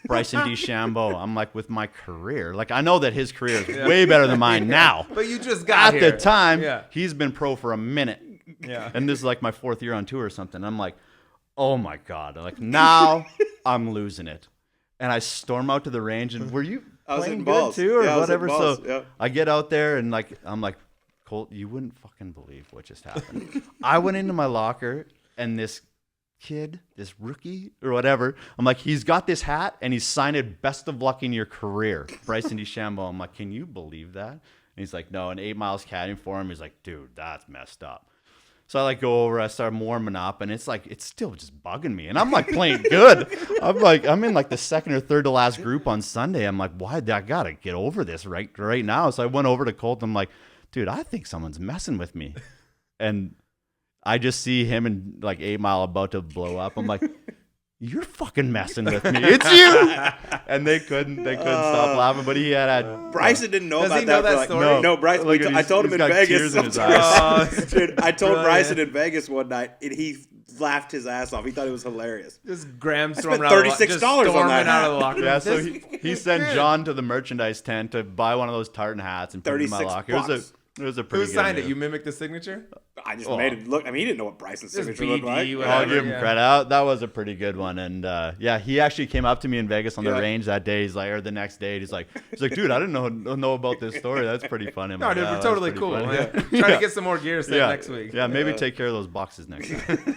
Bryson DeChambeau. I'm with my career, I know that his career is way better than mine now. But you just got at here. the time. Yeah. He's been pro for a minute. Yeah. And this is my 4th year on tour or something. I'm like, oh my God, now I'm losing it. And I storm out to the range, and were you playing good too or whatever? So I get out there, and I'm like, Colt, you wouldn't fucking believe what just happened. I went into my locker, and this kid, this rookie or whatever, I'm like, he's got this hat, and he's signed it, best of luck in your career, Bryson DeChambeau. I'm like, can you believe that? And he's like, no, and 8 miles caddying for him. He's like, dude, that's messed up. So I like go over, I start warming up, and it's like it's still just bugging me. And I'm like playing good. I'm in like the second or third to last group on Sunday. I'm like, why? I gotta get over this right now. So I went over to Colt. I'm like, dude, I think someone's messing with me. And I just see him and like 8 Mile about to blow up. I'm like, you're fucking messing with me. It's you. And they couldn't stop laughing. But he had Bryson didn't know Does about he know that like, story? no, Bryson. I told him in Vegas. Tears in his eyes. Dude, I told Bryson in Vegas one night, and he laughed his ass off. He thought it was hilarious. Just Graham spent storming out $36 on that out hat. of the locker room. Yeah, so he sent John to the merchandise tent to buy one of those tartan hats and put it in my locker. It was a pretty Who good signed it? move. You mimicked the signature? I just made it look. I mean, he didn't know what Bryson's Just signature looked like. BD, I'll whatever, give him credit. That was a pretty good one. And yeah, he actually came up to me in Vegas on the range that day. He's like, or the next day, he's like, dude, I didn't know about this story. That's pretty funny. No, dude, we're totally cool. Man. Trying to get some more gear set next week. Yeah, maybe take care of those boxes next time.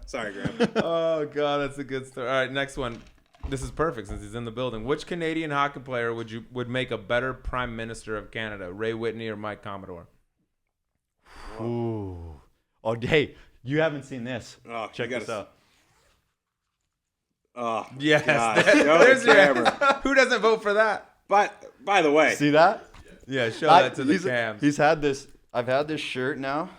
Sorry, Graham. Oh god, that's a good story. All right, next one. This is perfect since he's in the building. Which Canadian hockey player would make a better Prime Minister of Canada, Ray Whitney or Mike Commodore? Ooh. Oh, hey, you haven't seen this. Oh, Check this out. Oh, Yes, God. there's Show the your. camera. Who doesn't vote for that? By the way, See that? Yeah, show that to the he's, cams. He's had this. I've had this shirt now.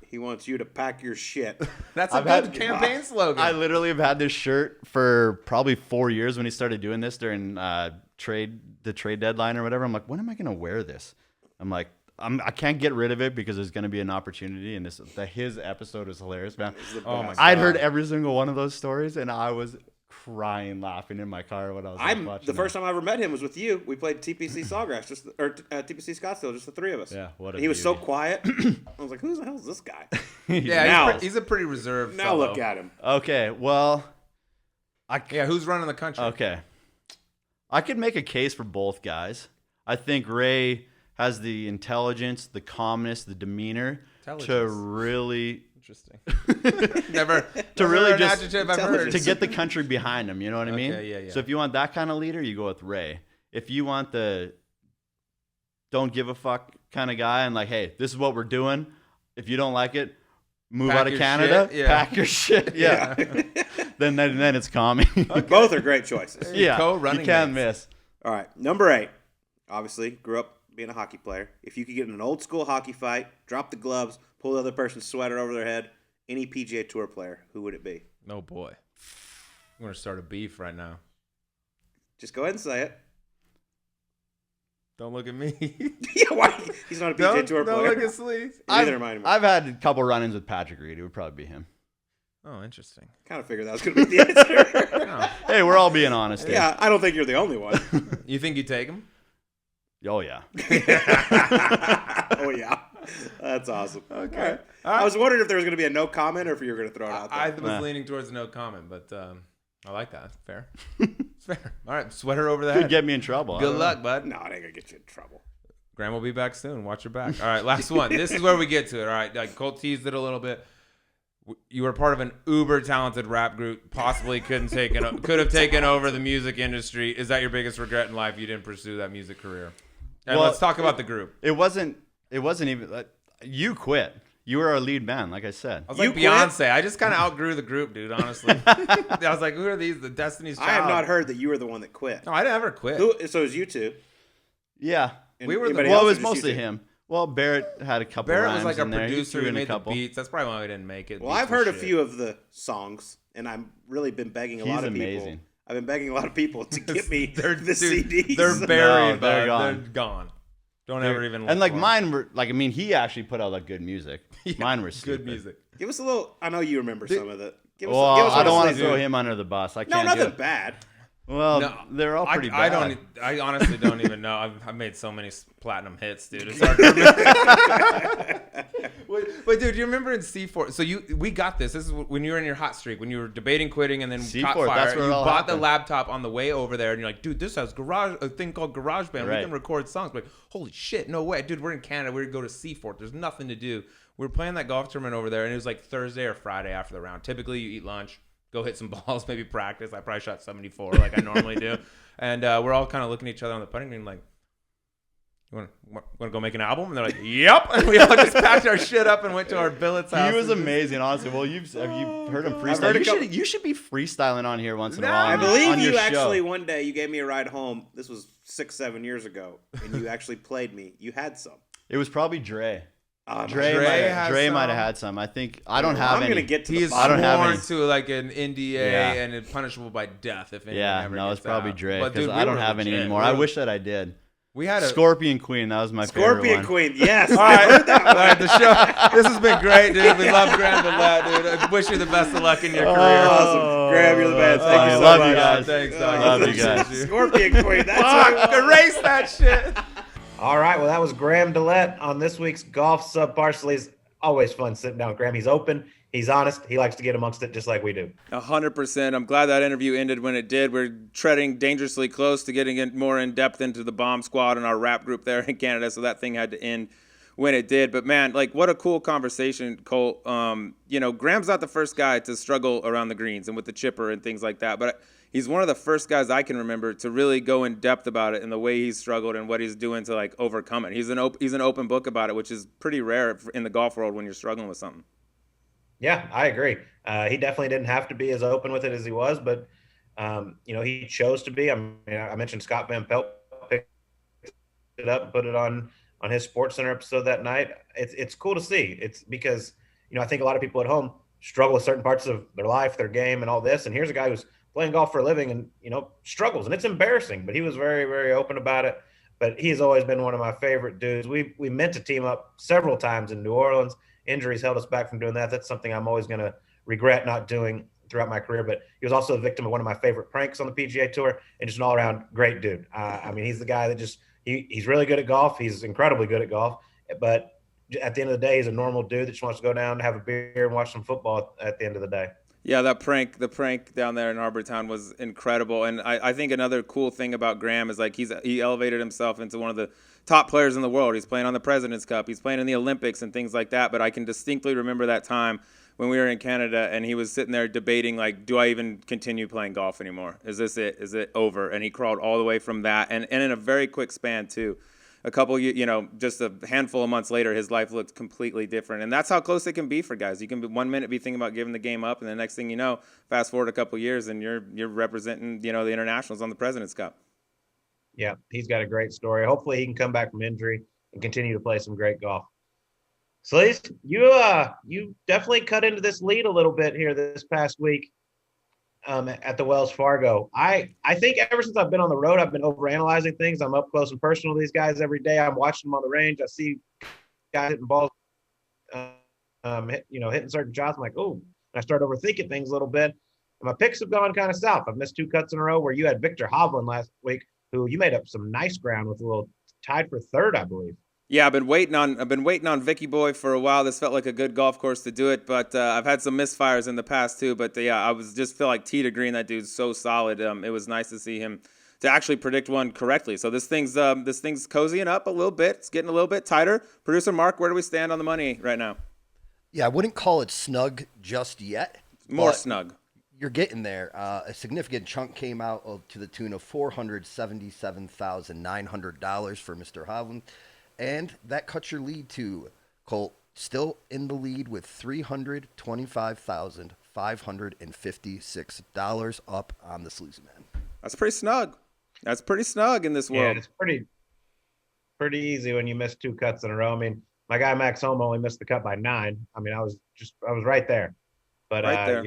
he wants you to pack your shit. That's a I've good had- campaign slogan. I literally have had this shirt for probably 4 years when he started doing this during the trade deadline or whatever. I'm like, when am I going to wear this? I'm like, I can't get rid of it because there's going to be an opportunity. And his episode was hilarious, man. Oh my god! I'd heard every single one of those stories, and I was crying, laughing in my car when I was watching The first time I ever met him was with you. We played TPC Sawgrass, TPC Scottsdale, just the three of us. Yeah, what a He was so beauty. quiet. I was like, who the hell is this guy? Yeah, Now- he's a pretty reserved. Now fellow. look at him. Okay, well, Yeah, who's running the country? okay. I could make a case for both guys. I think Ray has the intelligence, the calmness, the demeanor to Intelligence. really Interesting. never really an just- adjective I've heard. to get the country behind him. You know what I mean? yeah. So if you want that kind of leader, you go with Ray. If you want the don't give a fuck kind of guy and like, hey, this is what we're doing. If you don't like it, move Pack out of your Canada, shit, yeah. pack your shit. Yeah. then it's calming. Both are great choices. Yeah. Co-running You can't mates. miss. All right, number 8. Obviously, grew up being a hockey player. If you could get in an old school hockey fight, drop the gloves, pull the other person's sweater over their head, any PGA Tour player, who would it be? Oh boy, I'm gonna start a beef right now. Just go ahead and say it. Don't look at me. Yeah, why? He's not a PGA Tour don't player. look at sleeves. Neither am I anymore. I've had a couple run-ins with Patrick Reed. It would probably be him. Oh, interesting. Kind of figured that was going to be the answer. Oh. Hey, we're all being honest here. Yeah, I don't think you're the only one. You think you take him? Oh, yeah. Oh, yeah. That's awesome. Okay. All right. All right. I was wondering if there was going to be a no comment or if you were going to throw it out there. I was Nah. leaning towards no comment, but I like that. Fair. It's fair. All right, sweater over the Could head. get me in trouble. I Good don't luck, bud. No, it ain't going to get you in trouble. Graham will be back soon. Watch your back. All right, last one. This is where we get to it. All right, like Colt teased it a little bit. You were part of an uber talented rap group. Possibly could have taken over the music industry. Is that your biggest regret in life? You didn't pursue that music career. And Well, let's talk about the group. It wasn't even you quit. You were our lead man, like I said. I was like You quit? Beyonce. I just kind of outgrew the group, dude. Honestly, I was like, who are these? The Destiny's Child. I have not heard that you were the one that quit. No, I never quit. So it was you two. Yeah. And We were the- anybody Well, else it or was just you mostly two? him. Well, Barrett had a couple Barrett rhymes was like a in there. producer. threw He in a made the couple. beats. That's probably why we didn't make it. Well, Beats I've were heard a shit. few of the songs, and I've really been begging a He's lot of people. amazing. I've been begging a lot of people to get me the Dude, CDs. They're buried. No, they're bud. gone. They're gone. Don't ever even. Look And like for 'em. mine were like, I mean, he actually put out like good music. Mine were stupid. Good music. Give us a little. I know you remember some of it. Give us, Well, give us I don't one want of to those. throw him under the bus. I No, can't do nothing it. bad. Well, No, they're all pretty I bad. I honestly don't even know. I've made so many platinum hits, dude. It's hard to remember. Wait, dude, do you remember in C4? So we got this. This is when you were in your hot streak, when you were debating quitting and then C4, caught fire. that's where it You all bought the happened. laptop on the way over there, and you're like, dude, this has a thing called GarageBand. We Right. can record songs. We're like, holy shit, no way, dude. We're in Canada. We're gonna go to C4. There's nothing to do. We were playing that golf tournament over there, and it was like Thursday or Friday after the round. Typically, you eat lunch, go hit some balls, maybe practice. I probably shot 74 like I normally do. And we're all kind of looking at each other on the putting green like, You want to go make an album? And they're like, yep. And we all just packed our shit up and went to our billet's house. He was amazing, honestly. Well, have you heard him freestyle? You should be freestyling on here once in a while. I believe on you your actually show. one day you gave me a ride home. This was 6-7 years ago, and you actually played me. You had some. It was probably Dre. Dre might have had some. I think I don't have any. I'm gonna get to He's the I don't have sworn any. to like an NDA and it's punishable by death if anyone Yeah, ever no, it's gets probably out. Dre But, because dude, I we don't were have any legit. anymore. I wish that I did. We had a Scorpion Queen. That was my favorite Scorpion one. Queen. Yes. All right, the show. This has been great, dude. We love Graham DeLaet, dude. I wish you the best of luck in your career. Awesome. Graham, you're the best. Thank you so love much. you guys. Thanks, dog. Love you guys. Scorpion Queen. That's what it was. Erase that shit. All right, well, that was Graham DeLaet on this week's Golf Subpar. It's always fun sitting down with Graham. He's open. He's honest. He likes to get amongst it just like we do. 100%. I'm glad that interview ended when it did. We're treading dangerously close to getting it more in depth into the bomb squad and our rap group there in Canada, so that thing had to end when it did. But man, like, what a cool conversation, Colt. Graham's not the first guy to struggle around the greens and with the chipper and things like that, but he's one of the first guys I can remember to really go in depth about it and the way he's struggled and what he's doing to like overcome it. He's an open book about it, which is pretty rare in the golf world when you're struggling with something. Yeah, I agree. He definitely didn't have to be as open with it as he was, but he chose to be. I mean, I mentioned Scott Van Pelt picked it up and put it on his Sports Center episode that night. It's cool to see. It's because I think a lot of people at home struggle with certain parts of their life, their game, and all this. And here's a guy who's playing golf for a living and struggles, and it's embarrassing. But he was very, very open about it. But he's always been one of my favorite dudes. We meant to team up several times in New Orleans. Injuries held us back from doing that. That's something I'm always going to regret not doing throughout my career. But he was also a victim of one of my favorite pranks on the PGA Tour, and just an all-around great dude. I mean, he's the guy that he's really good at golf. He's incredibly good at golf. But at the end of the day, he's a normal dude that just wants to go down, have a beer, and watch some football at the end of the day. Yeah, the prank down there in Harbor Town was incredible. And I think another cool thing about Graham is like he elevated himself into one of the top players in the world. He's playing on the President's Cup. He's playing in the Olympics and things like that. But I can distinctly remember that time when we were in Canada and he was sitting there debating, like, do I even continue playing golf anymore? Is this it? Is it over? And he crawled all the way from that. And in a very quick span, too. A couple, just a handful of months later, his life looked completely different. And that's how close it can be for guys. You can be 1 minute be thinking about giving the game up, and the next thing you know, fast forward a couple years, and you're representing, the internationals on the President's Cup. Yeah, he's got a great story. Hopefully he can come back from injury and continue to play some great golf. Sleaze, you definitely cut into this lead a little bit here this past week at the Wells Fargo. I think ever since I've been on the road, I've been overanalyzing things. I'm up close and personal to these guys every day. I'm watching them on the range. I see guys hitting balls, hitting certain shots. I'm like, oh, and I start overthinking things a little bit. And my picks have gone kind of south. I've missed 2 cuts in a row where you had Victor Hovland last week, who you made up some nice ground with a little tied for third, I believe. Yeah, I've been waiting on Vicky Boy for a while. This felt like a good golf course to do it, but I've had some misfires in the past too. But I feel like tee to green. That dude's so solid. It was nice to see him to actually predict one correctly. So this thing's cozying up a little bit. It's getting a little bit tighter. Producer Mark, where do we stand on the money right now? Yeah, I wouldn't call it snug just yet. More snug. You're getting there. A significant chunk came out to the tune of $477,900 for Mr. Hovland. And that cuts your lead to Colt, still in the lead with $325,556 up on the Sleazy Man. That's pretty snug. That's pretty snug in this world. Yeah, it's pretty easy when you miss 2 cuts in a row. I mean, my guy Max Homa only missed the cut by 9. I mean, I was right there. But right there.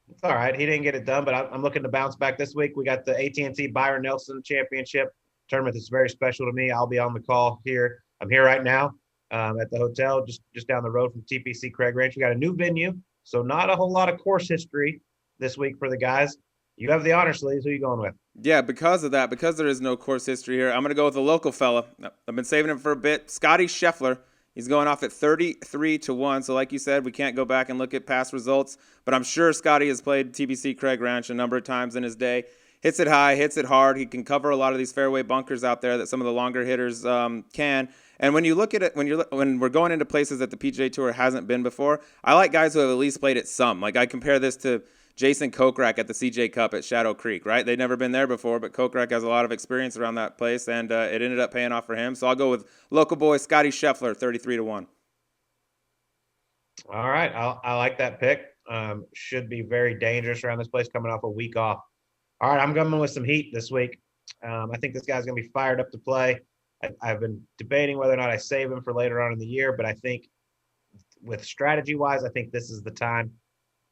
It's all right. He didn't get it done, but I'm looking to bounce back this week. We got the AT&T Byron Nelson Championship tournament that's very special to me. I'll be on the call here. I'm here right now at the hotel just down the road from TPC Craig Ranch. We got a new venue, so not a whole lot of course history this week for the guys. You have the honor, Sleaze. Who are you going with? Yeah, because there is no course history here, I'm going to go with a local fella. I've been saving him for a bit. Scotty Scheffler. He's going off at 33-1. So like you said, we can't go back and look at past results, but I'm sure Scotty has played TPC Craig Ranch a number of times in his day. Hits it high, hits it hard. He can cover a lot of these fairway bunkers out there that some of the longer hitters can. And when you look at it, when we're going into places that the PGA Tour hasn't been before, I like guys who have at least played it some. Like I compare this to Jason Kokrak at the CJ Cup at Shadow Creek, right? They'd never been there before, but Kokrak has a lot of experience around that place, and it ended up paying off for him. So I'll go with local boy Scotty Scheffler, 33-1. All right. I like that pick. Should be very dangerous around this place coming off a week off. All right. I'm coming with some heat this week. I think this guy's going to be fired up to play. I've been debating whether or not I save him for later on in the year, but I think with strategy-wise, I think this is the time.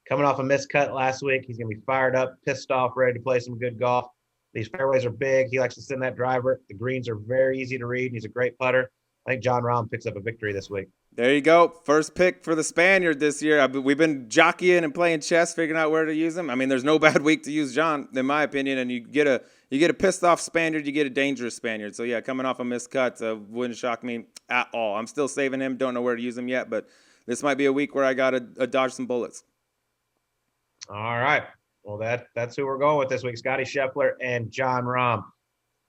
Coming off a missed cut last week, he's going to be fired up, pissed off, ready to play some good golf. These fairways are big. He likes to send that driver. The greens are very easy to read. He's a great putter. I think Jon Rahm picks up a victory this week. There you go. First pick for the Spaniard this year. We've been jockeying and playing chess, figuring out where to use him. I mean, there's no bad week to use John, in my opinion. And you get a pissed off Spaniard, you get a dangerous Spaniard. So yeah, coming off a missed cut wouldn't shock me at all. I'm still saving him. Don't know where to use him yet, but this might be a week where I got to dodge some bullets. All right. Well, that's who we're going with this week, Scotty Scheffler and Jon Rahm.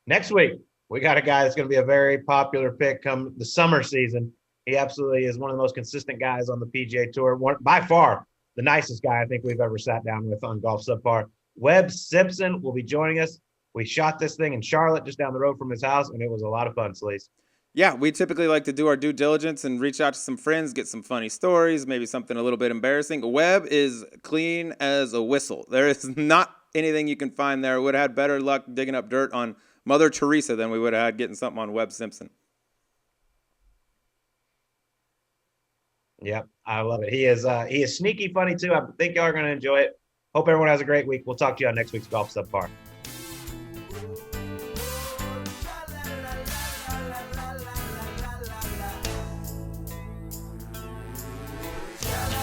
Next week, we got a guy that's going to be a very popular pick come the summer season. He absolutely is one of the most consistent guys on the PGA Tour. By far, the nicest guy I think we've ever sat down with on Golf Subpar. Webb Simpson will be joining us. We shot this thing in Charlotte, just down the road from his house, and it was a lot of fun, Sleaze. Yeah, we typically like to do our due diligence and reach out to some friends, get some funny stories, maybe something a little bit embarrassing. Webb is clean as a whistle. There is not anything you can find there. Would have had better luck digging up dirt on Mother Teresa than we would have had getting something on Webb Simpson. Yep, I love it. He is sneaky funny, too. I think y'all are going to enjoy it. Hope everyone has a great week. We'll talk to you on next week's Golf Subpar.